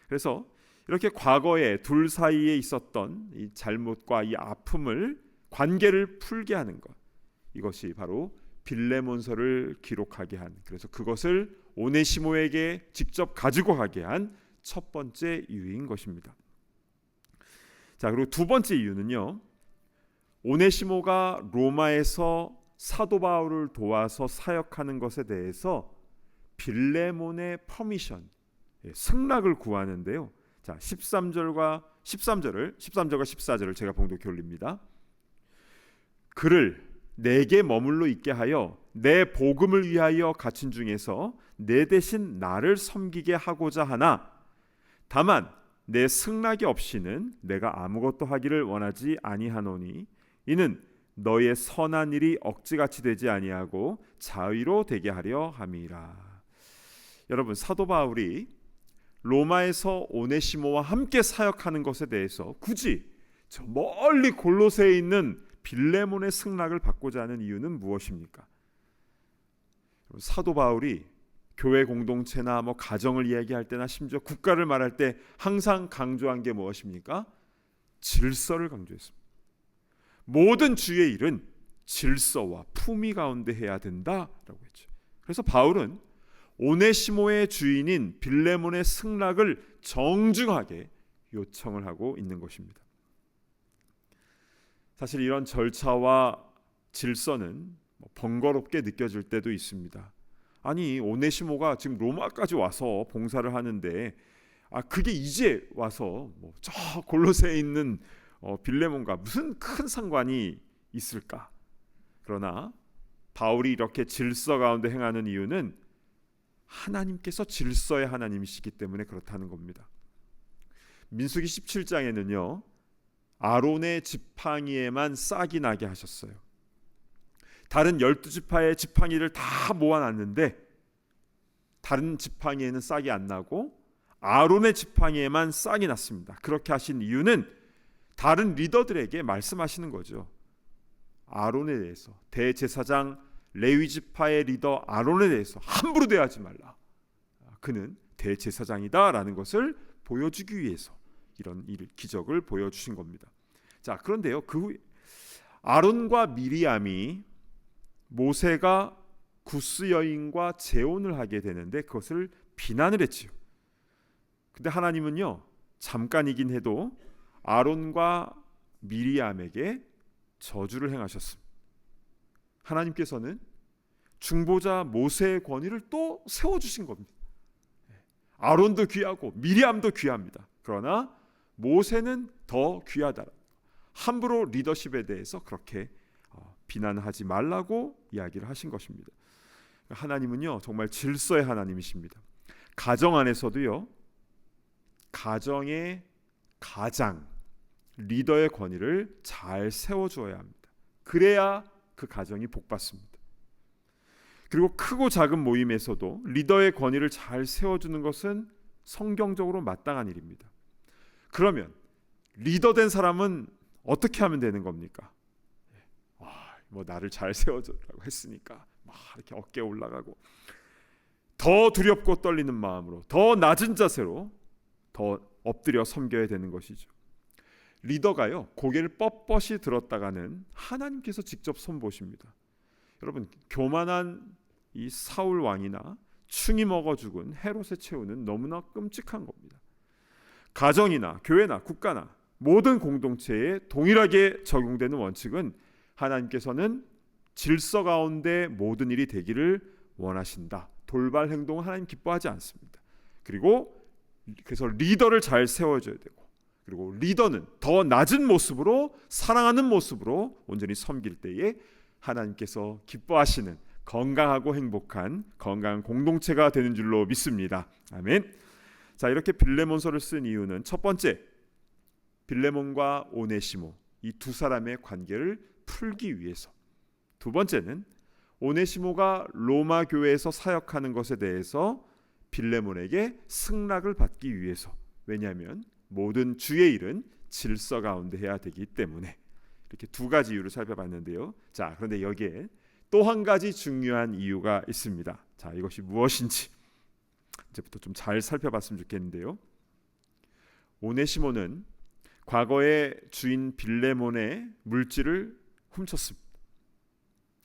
그래서 이렇게 과거에 둘 사이에 있었던 이 잘못과 이 아픔을 관계를 풀게 하는 것, 이것이 바로 빌레몬서를 기록하게 한, 그래서 그것을 오네시모에게 직접 가지고 가게 한 첫 번째 이유인 것입니다. 자, 그리고 두 번째 이유는요, 오네시모가 로마에서 사도 바울을 도와서 사역하는 것에 대해서 빌레몬의 퍼미션, 승낙을 구하는데요. 자, 13절과 14절을 제가 봉독해 올립니다. 그를 내게 머물러 있게 하여 내 복음을 위하여 갇힌 중에서 내 대신 나를 섬기게 하고자 하나, 다만 내 승낙이 없이는 내가 아무것도 하기를 원하지 아니하노니 이는 너의 선한 일이 억지같이 되지 아니하고 자의로 되게 하려 함이라. 여러분, 사도 바울이 로마에서 오네시모와 함께 사역하는 것에 대해서 굳이 저 멀리 골로새에 있는 빌레몬의 승낙을 받고자 하는 이유는 무엇입니까? 사도 바울이 교회 공동체나 가정을 이야기할 때나 심지어 국가를 말할 때 항상 강조한 게 무엇입니까? 질서를 강조했습니다. 모든 주의 일은 질서와 품위 가운데 해야 된다라고 했죠. 그래서 바울은 오네시모의 주인인 빌레몬의 승낙을 정중하게 요청을 하고 있는 것입니다. 사실 이런 절차와 질서는 번거롭게 느껴질 때도 있습니다. 아니, 오네시모가 지금 로마까지 와서 봉사를 하는데 그게 이제 와서 저 골로새에 있는 빌레몬과 무슨 큰 상관이 있을까? 그러나 바울이 이렇게 질서 가운데 행하는 이유는 하나님께서 질서의 하나님이시기 때문에 그렇다는 겁니다. 민수기 17장에는요, 아론의 지팡이에만 싹이 나게 하셨어요. 다른 12지파의 지팡이를 다 모아놨는데 다른 지팡이에는 싹이 안 나고 아론의 지팡이에만 싹이 났습니다. 그렇게 하신 이유는 다른 리더들에게 말씀하시는 거죠. 아론에 대해서, 대제사장 레위지파의 리더 아론에 대해서 함부로 대하지 말라. 그는 대제사장이다라는 것을 보여주기 위해서 이런 기적을 보여주신 겁니다. 자, 그런데요, 그 후에 아론과 미리암이 모세가 구스 여인과 재혼을 하게 되는데 그것을 비난을 했지요. 근데 하나님은요, 잠깐이긴 해도 아론과 미리암에게 저주를 행하셨습니다. 하나님께서는 중보자 모세의 권위를 또 세워주신 겁니다. 아론도 귀하고 미리암도 귀합니다. 그러나 모세는 더 귀하다. 함부로 리더십에 대해서 그렇게 비난하지 말라고 이야기를 하신 것입니다. 하나님은요, 정말 질서의 하나님이십니다. 가정 안에서도요, 가정의 가장 리더의 권위를 잘 세워줘야 합니다. 그래야 그 가정이 복받습니다. 그리고 크고 작은 모임에서도 리더의 권위를 잘 세워주는 것은 성경적으로 마땅한 일입니다. 그러면 리더된 사람은 어떻게 하면 되는 겁니까? 나를 잘 세워줘라고 했으니까 막 이렇게 어깨에 올라가고 더 두렵고 떨리는 마음으로 더 낮은 자세로 더 엎드려 섬겨야 되는 것이죠. 리더가요, 고개를 뻣뻣이 들었다가는 하나님께서 직접 손보십니다. 여러분, 교만한 이 사울 왕이나 충이 먹어 죽은 헤롯의 최후는 너무나 끔찍한 겁니다. 가정이나 교회나 국가나 모든 공동체에 동일하게 적용되는 원칙은 하나님께서는 질서 가운데 모든 일이 되기를 원하신다. 돌발 행동은 하나님 기뻐하지 않습니다. 그래서 리더를 잘 세워줘야 되고, 그리고 리더는 더 낮은 모습으로, 사랑하는 모습으로 온전히 섬길 때에 하나님께서 기뻐하시는 건강하고 행복한 건강한 공동체가 되는 줄로 믿습니다. 아멘. 자, 이렇게 빌레몬서를 쓴 이유는 첫 번째, 빌레몬과 오네시모 이 두 사람의 관계를 풀기 위해서, 두 번째는 오네시모가 로마 교회에서 사역하는 것에 대해서 빌레몬에게 승낙을 받기 위해서. 왜냐하면 모든 주의 일은 질서 가운데 해야 되기 때문에. 이렇게 두 가지 이유를 살펴봤는데요. 자, 그런데 여기에 또 한 가지 중요한 이유가 있습니다. 자, 이것이 무엇인지 이제부터 좀 잘 살펴봤으면 좋겠는데요. 오네시모는 과거에 주인 빌레몬의 물질을 훔쳤습니다.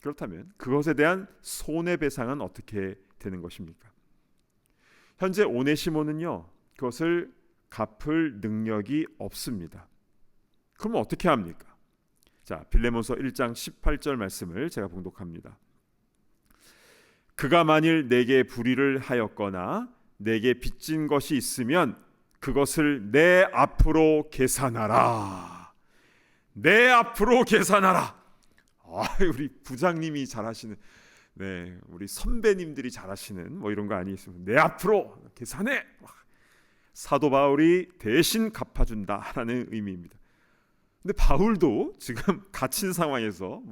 그렇다면 그것에 대한 손해배상은 어떻게 되는 것입니까? 현재 오네시모는요, 그것을 갚을 능력이 없습니다. 그러면 어떻게 합니까? 자, 빌레몬서 1장 18절 말씀을 제가 봉독합니다. 그가 만일 내게 불의를 하였거나 내게 빚진 것이 있으면 그것을 내 앞으로 계산하라. 내 앞으로 계산하라. 우리 부장님이 잘하시는, 우리 선배님들이 잘하시는 이런 거 아니겠습니까? 내 앞으로 계산해. 사도 바울이 대신 갚아준다라는 의미입니다. 근데 바울도 지금 갇힌 상황에서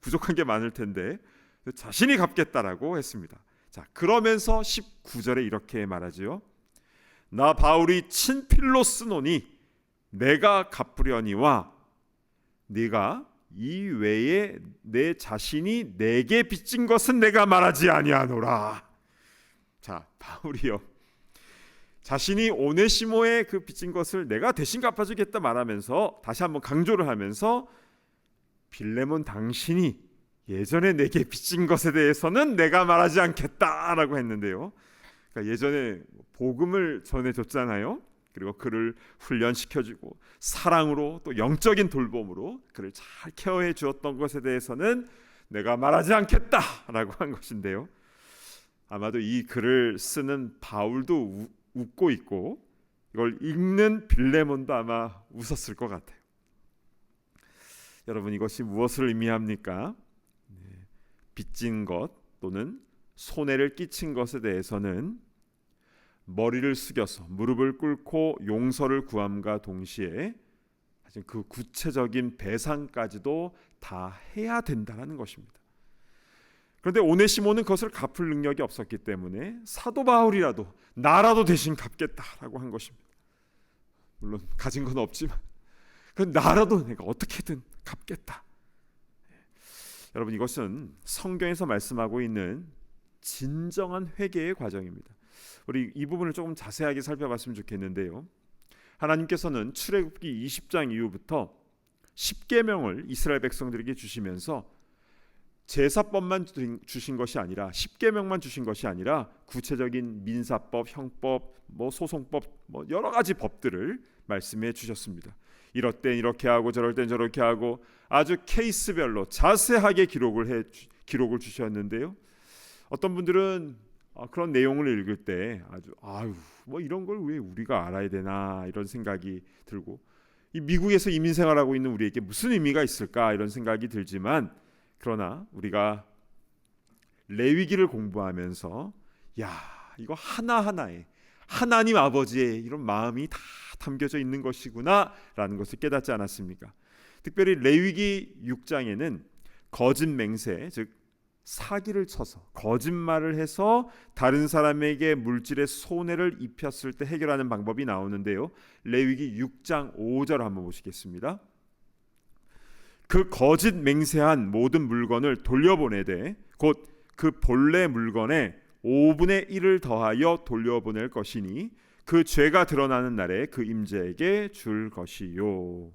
부족한 게 많을 텐데 자신이 갚겠다라고 했습니다. 자, 그러면서 19절에 이렇게 말하지요. 나 바울이 친필로 쓰노니 내가 갚으려니와 네가 이 외에 내 자신이 내게 빚진 것은 내가 말하지 아니하노라. 자, 바울이요, 자신이 오네시모의 그 빚진 것을 내가 대신 갚아주겠다 말하면서 다시 한번 강조를 하면서 빌레몬 당신이 예전에 내게 빚진 것에 대해서는 내가 말하지 않겠다라고 했는데요. 그러니까 예전에 복음을 전해줬잖아요. 그리고 그를 훈련시켜주고 사랑으로 또 영적인 돌봄으로 그를 잘 케어해 주었던 것에 대해서는 내가 말하지 않겠다라고 한 것인데요. 아마도 이 글을 쓰는 바울도 웃고 있고 이걸 읽는 빌레몬도 아마 웃었을 것 같아요. 여러분, 이것이 무엇을 의미합니까? 빚진 것 또는 손해를 끼친 것에 대해서는 머리를 숙여서 무릎을 꿇고 용서를 구함과 동시에 그 구체적인 배상까지도 다 해야 된다는 것입니다. 그런데 오네시모는 그것을 갚을 능력이 없었기 때문에 사도 바울이라도 나라도 대신 갚겠다라고 한 것입니다. 물론 가진 건 없지만 나라도 내가 어떻게든 갚겠다. 여러분, 이것은 성경에서 말씀하고 있는 진정한 회개의 과정입니다. 우리 이 부분을 조금 자세하게 살펴봤으면 좋겠는데요. 하나님께서는 출애굽기 20장 이후부터 10계명을 이스라엘 백성들에게 주시면서 제사법만 주신 것이 아니라 10계명만 주신 것이 아니라 구체적인 민사법, 형법, 소송법, 여러 가지 법들을 말씀해 주셨습니다. 이럴 땐 이렇게 하고 저럴 땐 저렇게 하고 아주 케이스별로 자세하게 기록을 주셨는데요. 어떤 분들은 그런 내용을 읽을 때 아주 이런 걸 왜 우리가 알아야 되나 이런 생각이 들고, 이 미국에서 이민 생활하고 있는 우리에게 무슨 의미가 있을까 이런 생각이 들지만, 그러나 우리가 레위기를 공부하면서 이거 하나하나에 하나님 아버지의 이런 마음이 다 담겨져 있는 것이구나 라는 것을 깨닫지 않았습니까? 특별히 레위기 6장에는 거짓 맹세, 즉 사기를 쳐서 거짓말을 해서 다른 사람에게 물질의 손해를 입혔을 때 해결하는 방법이 나오는데요. 레위기 6장 5절 한번 보시겠습니다. 그 거짓 맹세한 모든 물건을 돌려보내되 곧 그 본래 물건에 5분의 1을 더하여 돌려보낼 것이니 그 죄가 드러나는 날에 그 임자에게 줄 것이요.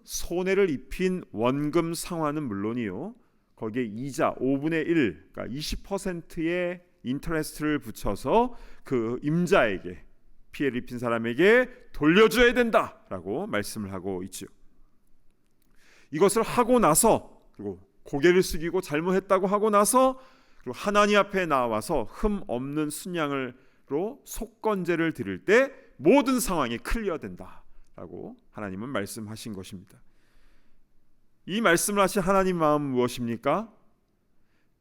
손해를 입힌 원금 상환은 물론이요, 거기에 이자 5분의 1, 그러니까 20%의 인터레스트를 붙여서 그 임자에게, 피해를 입힌 사람에게 돌려줘야 된다라고 말씀을 하고 있죠. 이것을 하고 나서, 그리고 고개를 숙이고 잘못했다고 하고 나서, 그리고 하나님 앞에 나와서 흠 없는 순양으로 속건제를 드릴 때 모든 상황이 클리어된다라고 하나님은 말씀하신 것입니다. 이 말씀을 하신 하나님 마음은 무엇입니까?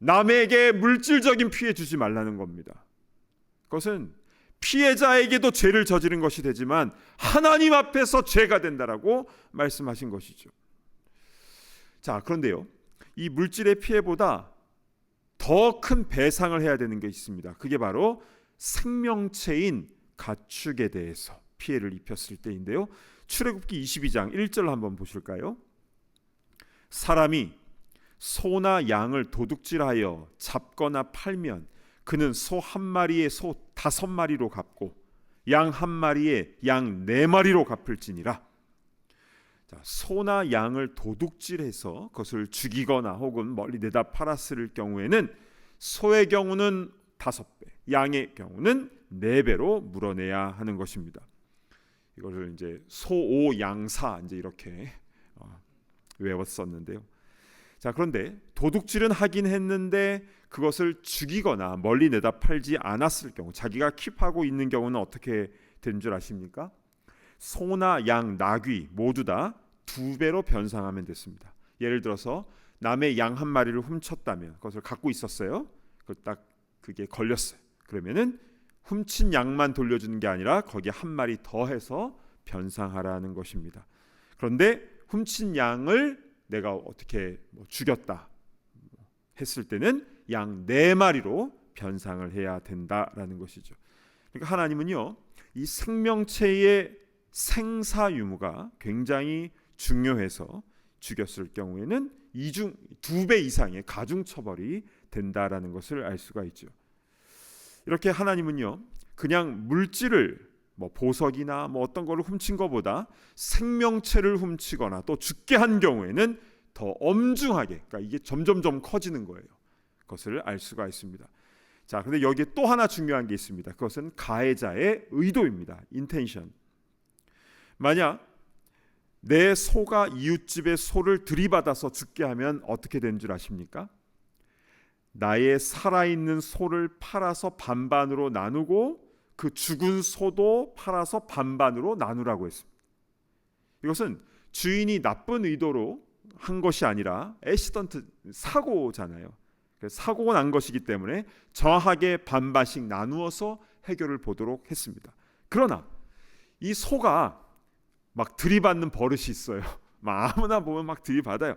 남에게 물질적인 피해 주지 말라는 겁니다. 그것은 피해자에게도 죄를 저지른 것이 되지만 하나님 앞에서 죄가 된다라고 말씀하신 것이죠. 자, 그런데요, 이 물질의 피해보다 더 큰 배상을 해야 되는 게 있습니다. 그게 바로 생명체인 가축에 대해서 피해를 입혔을 때인데요. 출애굽기 22장 1절 한번 보실까요? 사람이 소나 양을 도둑질하여 잡거나 팔면 그는 소 한 마리에 소 5마리로 갚고 양 한 마리에 양 4마리로 갚을지니라. 자, 소나 양을 도둑질해서 그것을 죽이거나 혹은 멀리 내다 팔았을 경우에는 소의 경우는 5배, 양의 경우는 4배로 물어내야 하는 것입니다. 이거를 이제 소오 양사 이제 이렇게 외웠었는데요. 자, 그런데 도둑질은 하긴 했는데 그것을 죽이거나 멀리 내다 팔지 않았을 경우, 자기가 킵하고 있는 경우는 어떻게 된 줄 아십니까? 소나 양, 나귀 모두 다 2배로 변상하면 됐습니다. 예를 들어서 남의 양 한 마리를 훔쳤다면, 그것을 갖고 있었어요. 그게 걸렸어요. 그러면은 훔친 양만 돌려주는 게 아니라 거기에 한 마리 더해서 변상하라는 것입니다. 그런데 훔친 양을 내가 어떻게 죽였다 했을 때는 양 4마리로 변상을 해야 된다라는 것이죠. 그러니까 하나님은요, 이 생명체의 생사 유무가 굉장히 중요해서 죽였을 경우에는 2배 이상의 가중 처벌이 된다라는 것을 알 수가 있죠. 이렇게 하나님은요, 그냥 물질을 보석이나 어떤 거를 훔친 것보다 생명체를 훔치거나 또 죽게 한 경우에는 더 엄중하게, 그러니까 이게 점점점 커지는 거예요. 그것을 알 수가 있습니다. 자, 근데 여기에 또 하나 중요한 게 있습니다. 그것은 가해자의 의도입니다. 인텐션. 만약 내 소가 이웃집의 소를 들이받아서 죽게 하면 어떻게 되는 줄 아십니까? 나의 살아있는 소를 팔아서 반반으로 나누고 그 죽은 소도 팔아서 반반으로 나누라고 했습니다. 이것은 주인이 나쁜 의도로 한 것이 아니라 액시던트, 사고잖아요. 사고가 난 것이기 때문에 정확하게 반반씩 나누어서 해결을 보도록 했습니다. 그러나 이 소가 막 들이받는 버릇이 있어요. 막 아무나 보면 막 들이받아요.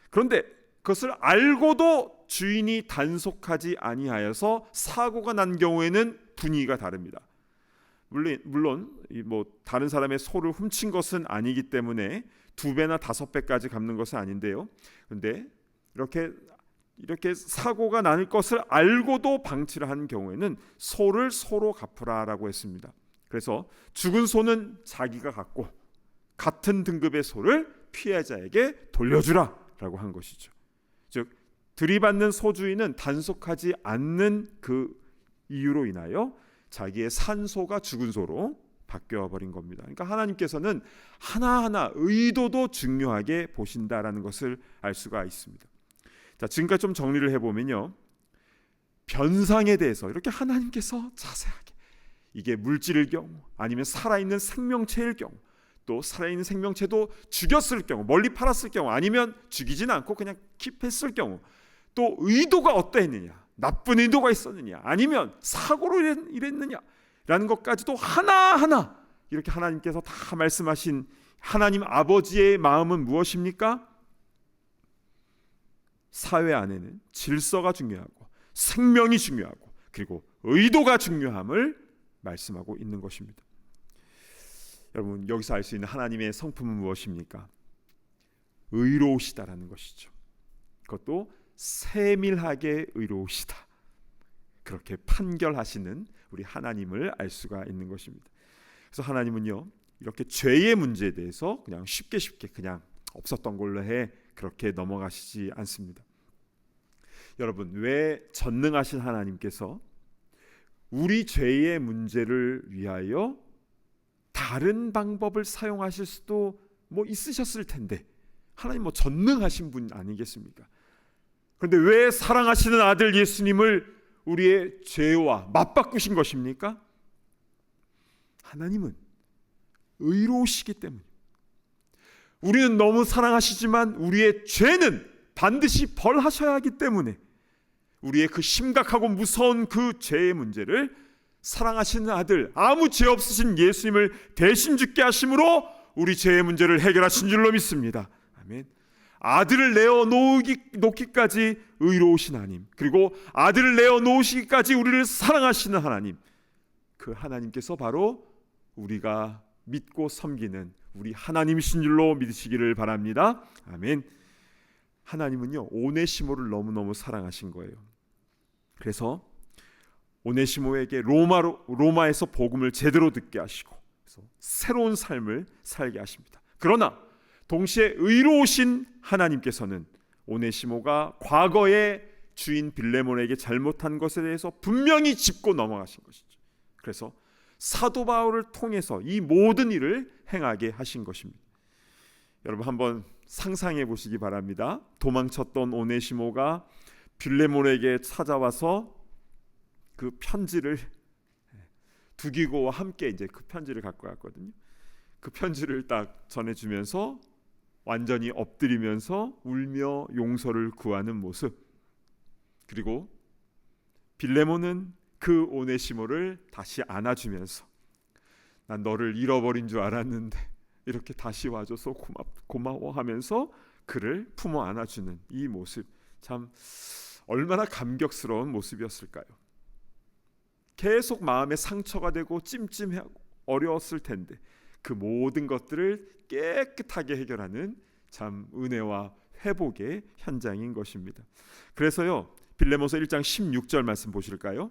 그런데 그것을 알고도 주인이 단속하지 아니하여서 사고가 난 경우에는 분위기가 다릅니다. 물론 다른 사람의 소를 훔친 것은 아니기 때문에 2배나 5배까지 갚는 것은 아닌데요. 그런데 이렇게 사고가 날 것을 알고도 방치를 한 경우에는 소를 소로 갚으라라고 했습니다. 그래서 죽은 소는 자기가 갖고 같은 등급의 소를 피해자에게 돌려주라라고 한 것이죠. 즉, 들이받는 소주인은 단속하지 않는 그 이유로 인하여 자기의 산 소가 죽은 소로 바뀌어 버린 겁니다. 그러니까 하나님께서는 하나하나 의도도 중요하게 보신다라는 것을 알 수가 있습니다. 자, 지금까지 좀 정리를 해보면요, 변상에 대해서 이렇게 하나님께서 자세하게, 이게 물질일 경우 아니면 살아있는 생명체일 경우, 또 살아있는 생명체도 죽였을 경우, 멀리 팔았을 경우, 아니면 죽이진 않고 그냥 킵했을 경우, 또 의도가 어떠했느냐, 나쁜 의도가 있었느냐, 아니면 사고로 이랬느냐라는 것까지도 하나하나 이렇게 하나님께서 다 말씀하신 하나님 아버지의 마음은 무엇입니까? 사회 안에는 질서가 중요하고 생명이 중요하고 그리고 의도가 중요함을 말씀하고 있는 것입니다. 여러분, 여기서 알 수 있는 하나님의 성품은 무엇입니까? 의로우시다라는 것이죠. 그것도 세밀하게 의로우시다. 그렇게 판결하시는 우리 하나님을 알 수가 있는 것입니다. 그래서 하나님은요, 이렇게 죄의 문제에 대해서 그냥 쉽게 그냥 없었던 걸로 해 그렇게 넘어가시지 않습니다. 여러분, 왜 전능하신 하나님께서 우리 죄의 문제를 위하여 다른 방법을 사용하실 수도 있으셨을 텐데, 하나님 전능하신 분 아니겠습니까? 그런데 왜 사랑하시는 아들 예수님을 우리의 죄와 맞바꾸신 것입니까? 하나님은 의로우시기 때문에. 우리는 너무 사랑하시지만 우리의 죄는 반드시 벌하셔야 하기 때문에 우리의 그 심각하고 무서운 그 죄의 문제를 사랑하시는 아들, 아무 죄 없으신 예수님을 대신 죽게 하심으로 우리 죄의 문제를 해결하신 줄로 믿습니다. 아멘. 아들을 내어 놓기까지 의로우신 하나님, 그리고 아들을 내어 놓으시기까지 우리를 사랑하시는 하나님, 그 하나님께서 바로 우리가 믿고 섬기는 우리 하나님이신 줄로 믿으시기를 바랍니다. 아멘. 하나님은요, 오네시모를 너무너무 사랑하신 거예요. 그래서 오네시모에게 로마에서 복음을 제대로 듣게 하시고, 그래서 새로운 삶을 살게 하십니다. 그러나 동시에 의로우신 하나님께서는 오네시모가 과거에 주인 빌레몬에게 잘못한 것에 대해서 분명히 짚고 넘어가신 것이죠. 그래서 사도 바울을 통해서 이 모든 일을 행하게 하신 것입니다. 여러분, 한번 상상해 보시기 바랍니다. 도망쳤던 오네시모가 빌레몬에게 찾아와서 그 편지를, 두기고와 함께 이제 그 편지를 갖고 갔거든요. 그 편지를 딱 전해주면서 완전히 엎드리면서 울며 용서를 구하는 모습, 그리고 빌레몬은 그 오네시모를 다시 안아주면서 난 너를 잃어버린 줄 알았는데 이렇게 다시 와줘서 고마워하면서 그를 품어 안아주는 이 모습, 참 얼마나 감격스러운 모습이었을까요? 계속 마음에 상처가 되고 찜찜하고 어려웠을 텐데 그 모든 것들을 깨끗하게 해결하는 참 은혜와 회복의 현장인 것입니다. 그래서요, 빌레몬서 1장 16절 말씀 보실까요?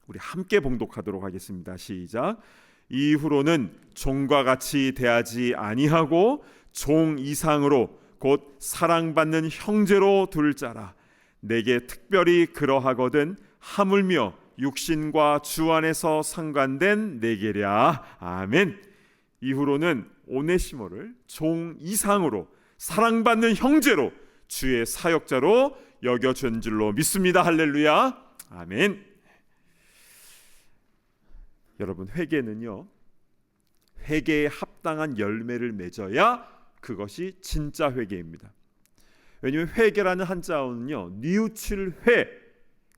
우리 함께 봉독하도록 하겠습니다. 시작. 이후로는 종과 같이 대하지 아니하고 종 이상으로 곧 사랑받는 형제로 둘 자라. 내게 특별히 그러하거든 하물며 육신과 주 안에서 상관된 내게랴. 아멘. 이후로는 오네시모를 종 이상으로 사랑받는 형제로 주의 사역자로 여겨준 줄로 믿습니다. 할렐루야. 아멘. 여러분, 회개는요, 회개에 합당한 열매를 맺어야 그것이 진짜 회개입니다. 왜냐하면 회개라는 한자어는요, 뉘우칠 회,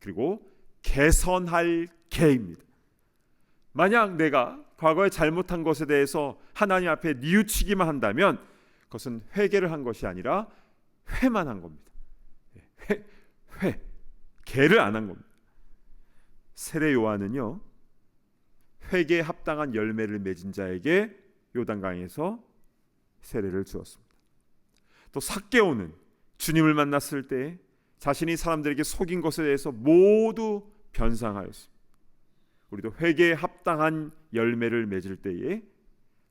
그리고 개선할 개입니다. 만약 내가 과거에 잘못한 것에 대해서 하나님 앞에 뉘우치기만 한다면 그것은 회개를 한 것이 아니라 회만 한 겁니다. 개를 안 한 겁니다. 세례 요한은요, 회개에 합당한 열매를 맺은 자에게 요단강에서 세례를 주었습니다. 또 삭개오는 주님을 만났을 때 자신이 사람들에게 속인 것에 대해서 모두 변상하였습니다. 우리도 회개에 합당한 열매를 맺을 때에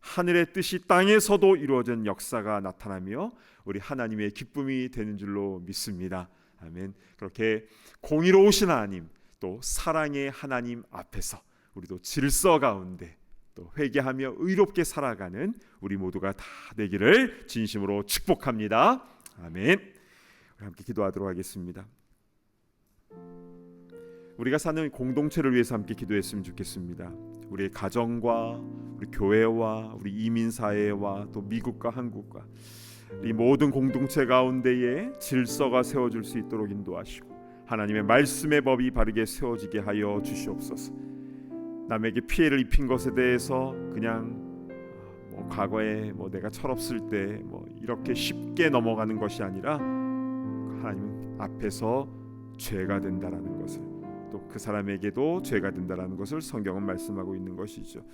하늘의 뜻이 땅에서도 이루어진 역사가 나타나며 우리 하나님의 기쁨이 되는 줄로 믿습니다. 아멘. 그렇게 공의로우신 하나님, 또 사랑의 하나님 앞에서 우리도 질서 가운데 또 회개하며 의롭게 살아가는 우리 모두가 다 되기를 진심으로 축복합니다. 아멘. 우리 함께 기도하도록 하겠습니다. 우리가 사는 공동체를 위해서 함께 기도했으면 좋겠습니다. 우리의 가정과 우리 교회와 우리 이민사회와 또 미국과 한국과 이 모든 공동체 가운데에 질서가 세워질 수 있도록 인도하시고 하나님의 말씀의 법이 바르게 세워지게 하여 주시옵소서. 남에게 피해를 입힌 것에 대해서 그냥 과거에 내가 철없을 때 이렇게 쉽게 넘어가는 것이 아니라 하나님 앞에서 죄가 된다라는 것을, 또 그 사람에게도 죄가 된다라는 것을 성경은 말씀하고 있는 것이죠.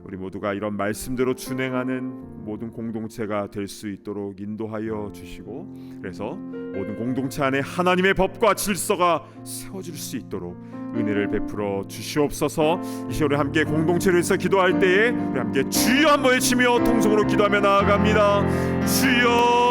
우리 모두가 이런 말씀대로 준행하는 모든 공동체가 될 수 있도록 인도하여 주시고, 그래서 모든 공동체 안에 하나님의 법과 질서가 세워질 수 있도록 은혜를 베풀어 주시옵소서. 이 시간에 함께 공동체를 위해서 기도할 때에 우리 함께 주여 한번 외치며 통성으로 기도하며 나아갑니다. 주여.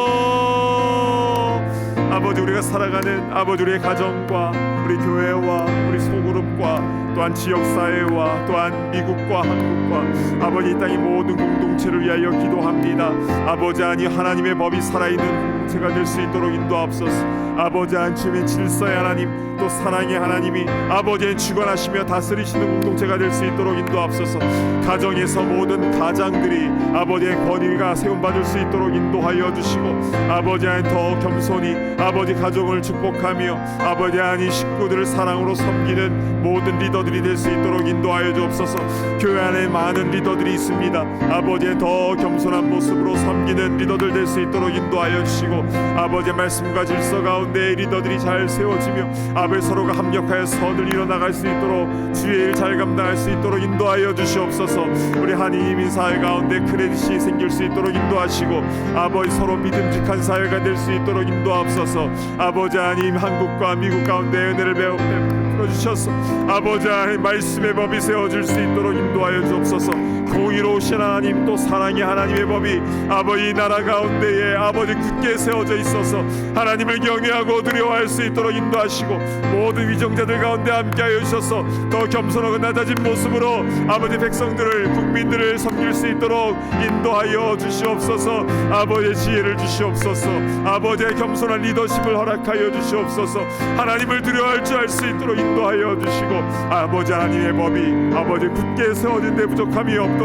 아버지 우리가 살아가는 아버지 우리의 가정과 우리 교회와 우리 소그룹과 또한 지역사회와 또한 미국과 한국과 아버지 이 땅의 모든 공동체를 위하여 기도합니다. 아버지 아니 하나님의 법이 살아있는 공동체가 될 수 있도록 인도하옵소서. 아버지 하나님의 질서의 하나님 또 사랑의 하나님이 아버지의 주관하시며 다스리시는 공동체가 될 수 있도록 인도하옵소서. 가정에서 모든 가장들이 아버지의 권위가 세움받을 수 있도록 인도하여 주시고 아버지 하나님 더 겸손히 아버지 가정을 축복하며 아버지 하나님 식구들을 사랑으로 섬기는 모든 리더들이 될 수 있도록 인도하여 주옵소서. 교회 안에 많은 리더들이 있습니다. 아버지의 더 겸손한 모습으로 섬기는 리더들 될 수 있도록 인도하여 주시고 아버지의 말씀과 질서 가운데 리더들이 잘 세워지며 아버지 서로가 합력하여 선을 이뤄나갈 수 있도록 주의 일 잘 감당할 수 있도록 인도하여 주시옵소서. 우리 한인민 사회 가운데 크레딧이 생길 수 있도록 인도하시고 아버지 서로 믿음직한 사회가 될 수 있도록 인도하옵소서. 아버지 하나님 한국과 미국 가운데 은혜를 베풀어 주셔서 아버지 하나님 말씀의 법이 세워질 수 있도록 인도하여 주옵소서. 공의로우신 하나님 또 사랑의 하나님의 법이 아버지 나라 가운데에 아버지 굳게 세워져 있어서 하나님을 경외하고 두려워할 수 있도록 인도하시고 모든 위정자들 가운데 함께하여 주셔서 더 겸손하고 낮아진 모습으로 아버지 백성들을 국민들을 섬길 수 있도록 인도하여 주시옵소서. 아버지의 지혜를 주시옵소서. 아버지의 겸손한 리더십을 허락하여 주시옵소서. 하나님을 두려워할 줄 알 수 있도록 인도하여 주시고 아버지 하나님의 법이 아버지 굳게 세워진 데 부족함이 없도록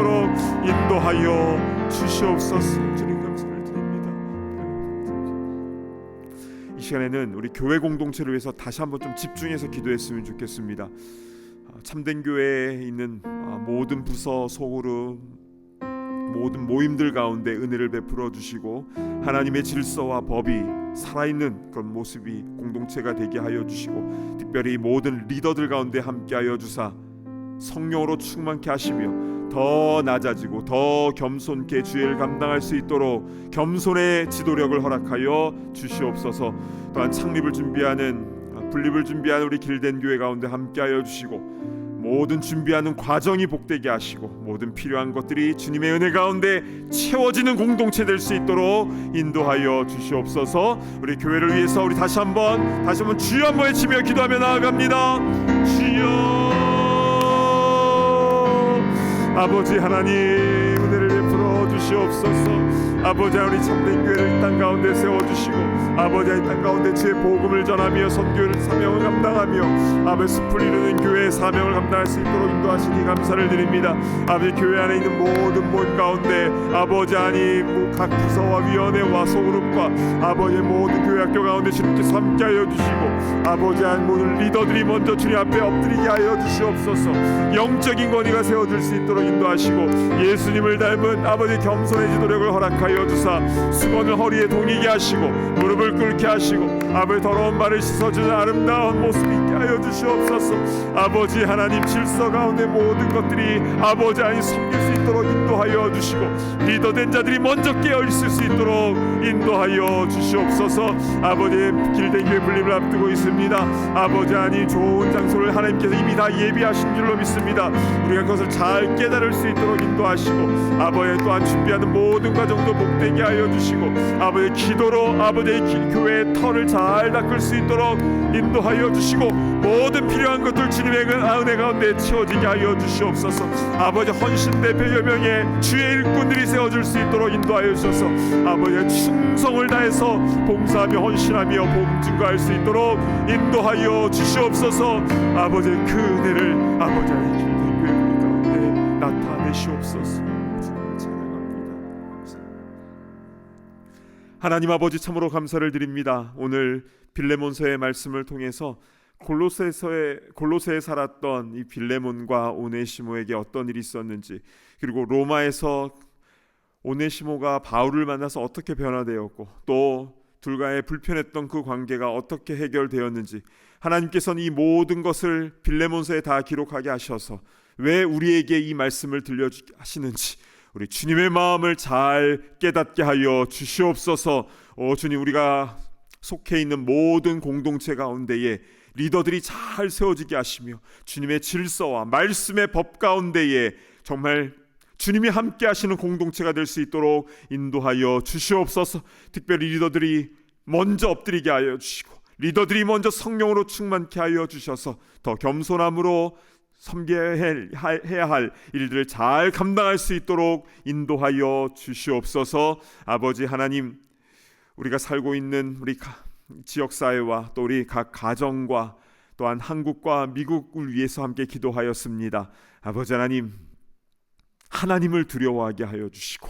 인도하여 주시옵소서. 주님 감사를 드립니다. 이 시간에는 우리 교회 공동체를 위해서 다시 한번 좀 집중해서 기도했으면 좋겠습니다. 참된 교회에 있는 모든 부서 소그룹 모든 모임들 가운데 은혜를 베풀어 주시고 하나님의 질서와 법이 살아있는 그런 모습이 공동체가 되게 하여 주시고 특별히 모든 리더들 가운데 함께하여 주사 성령으로 충만케 하시며 더 낮아지고 더 겸손케 주의 일 감당할 수 있도록 겸손의 지도력을 허락하여 주시옵소서. 또한 창립을 준비하는 분립을 준비하는 우리 길된 교회 가운데 함께하여 주시고 모든 준비하는 과정이 복되게 하시고 모든 필요한 것들이 주님의 은혜 가운데 채워지는 공동체 될 수 있도록 인도하여 주시옵소서. 우리 교회를 위해서 우리 다시 한번 주여 한번 외치며 기도하며 나아갑니다. 주여 아버지 하나님 은혜를 베풀어 주시옵소서. 아버지 우리 참된 교회를 이 땅 가운데 세워주시고 아버지 이 땅 가운데 주의 복음을 전하며 선교를 사명을 감당하며 아버지 숲을 이루는 교회의 사명을 감당할 수 있도록 인도하시니 감사를 드립니다. 아버지 교회 안에 있는 모든 모임 가운데 아버지 하나님 각 부서와 위원회와 소그룹과 아버지의 모든 교회 학교 가운데 주님께서 함께하여 주시고 아버지 하나님 모든 리더들이 먼저 주님 앞에 엎드리게 하여 주시옵소서. 영적인 권위가 세워질 수 있도록 인도하시고 예수님을 닮은 아버지 겸손의 지도력을 허락하여 주사 수건을 허리에 동이게 하시고 무릎을 꿇게 하시고 아버지 더러운 발을 씻어주는 아름다운 모습 있게 하여 주시옵소서. 아버지 하나님 질서 가운데 모든 것들이 아버지 하나님 섬길 수 있도록 인도하여 주시고 리더된 자들이 먼저 깨어있을 수 있도록 인도하여 주시옵소서. 아버지의 길된 교회 분립을 앞두고 있습니다. 아버지 하나님 좋은 장소를 하나님께서 이미 다 예비하신 줄로 믿습니다. 우리가 그것을 잘 깨달을 수 있도록 인도하시고 아버지 또한 준비하는 모든 과정도 복되게 하여 주시고 아버지의 기도로 아버지의 교회의 터를 잘 닦을 수 있도록 인도하여 주시고 모든 필요한 것들 주님의 은혜 가운데 채워지게 하여 주시옵소서. 아버지 헌신대 100여 명의 주의 일꾼들이 세워질 수 있도록 인도하여 주셔서 아버지의 충성을 다해서 봉사하며 헌신하며 복음 증거할 수 있도록 인도하여 주시옵소서. 아버지의 그 은혜를 아버지의 길된 교회 가운데 나타내시옵소서. 하나님 아버지 참으로 감사를 드립니다. 오늘 빌레몬서의 말씀을 통해서 골로새에 살았던 이 빌레몬과 오네시모에게 어떤 일이 있었는지 그리고 로마에서 오네시모가 바울을 만나서 어떻게 변화되었고 또 둘과의 불편했던 그 관계가 어떻게 해결되었는지 하나님께서는 이 모든 것을 빌레몬서에 다 기록하게 하셔서 왜 우리에게 이 말씀을 들려주게 하시는지 우리 주님의 마음을 잘 깨닫게 하여 주시옵소서. 주님 우리가 속해 있는 모든 공동체 가운데에 리더들이 잘 세워지게 하시며 주님의 질서와 말씀의 법 가운데에 정말 주님이 함께 하시는 공동체가 될 수 있도록 인도하여 주시옵소서. 특별히 리더들이 먼저 엎드리게 하여 주시고, 리더들이 먼저 성령으로 충만케 하여 주셔서 더 겸손함으로 섬겨야 할 일들을 잘 감당할 수 있도록 인도하여 주시옵소서. 아버지 하나님, 우리가 살고 있는 우리 지역사회와 또 우리 각 가정과 또한 한국과 미국을 위해서 함께 기도하였습니다. 아버지 하나님, 하나님을 두려워하게 하여 주시고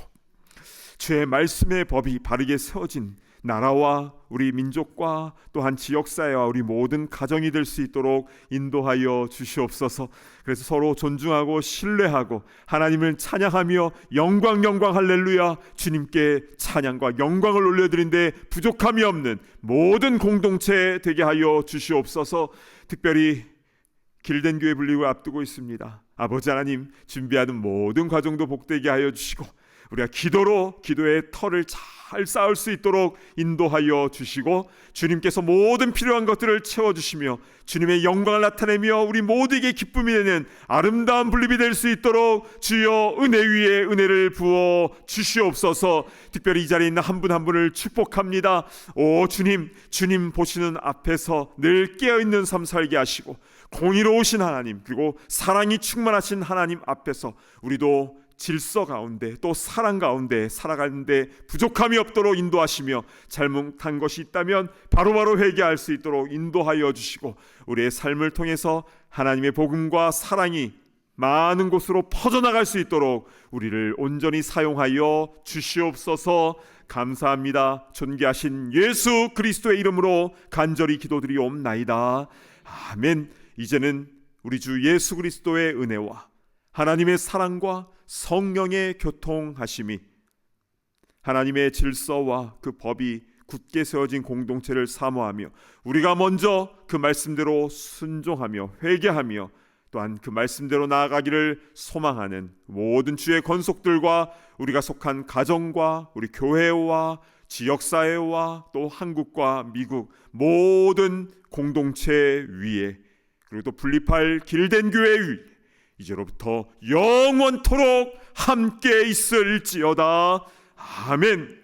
주의 말씀의 법이 바르게 세워진 나라와 우리 민족과 또한 지역사회와 우리 모든 가정이 될 수 있도록 인도하여 주시옵소서. 그래서 서로 존중하고 신뢰하고 하나님을 찬양하며 영광 할렐루야, 주님께 찬양과 영광을 올려드린데 부족함이 없는 모든 공동체 되게 하여 주시옵소서. 특별히 길된 교회 분리를 앞두고 있습니다. 아버지 하나님, 준비하는 모든 과정도 복되게 하여 주시고 우리가 기도로 기도의 터를 잘 쌓을 수 있도록 인도하여 주시고 주님께서 모든 필요한 것들을 채워주시며 주님의 영광을 나타내며 우리 모두에게 기쁨이 되는 아름다운 분립이 될 수 있도록 주여 은혜 위에 은혜를 부어 주시옵소서. 특별히 이 자리에 있는 한 분 한 분을 축복합니다. 오 주님, 주님 보시는 앞에서 늘 깨어있는 삶 살게 하시고 공의로우신 하나님, 그리고 사랑이 충만하신 하나님 앞에서 우리도 질서 가운데 또 사랑 가운데 살아가는데 부족함이 없도록 인도하시며 잘못한 것이 있다면 바로바로 회개할 수 있도록 인도하여 주시고 우리의 삶을 통해서 하나님의 복음과 사랑이 많은 곳으로 퍼져나갈 수 있도록 우리를 온전히 사용하여 주시옵소서. 감사합니다. 존귀하신 예수 그리스도의 이름으로 간절히 기도드리옵나이다. 아멘. 이제는 우리 주 예수 그리스도의 은혜와 하나님의 사랑과 성령의 교통하심이 하나님의 질서와 그 법이 굳게 세워진 공동체를 사모하며 우리가 먼저 그 말씀대로 순종하며 회개하며 또한 그 말씀대로 나아가기를 소망하는 모든 주의 권속들과 우리가 속한 가정과 우리 교회와 지역사회와 또 한국과 미국 모든 공동체 위에, 그리고 또 분립할 길된 교회 위에 이제로부터 영원토록 함께 있을지어다. 아멘.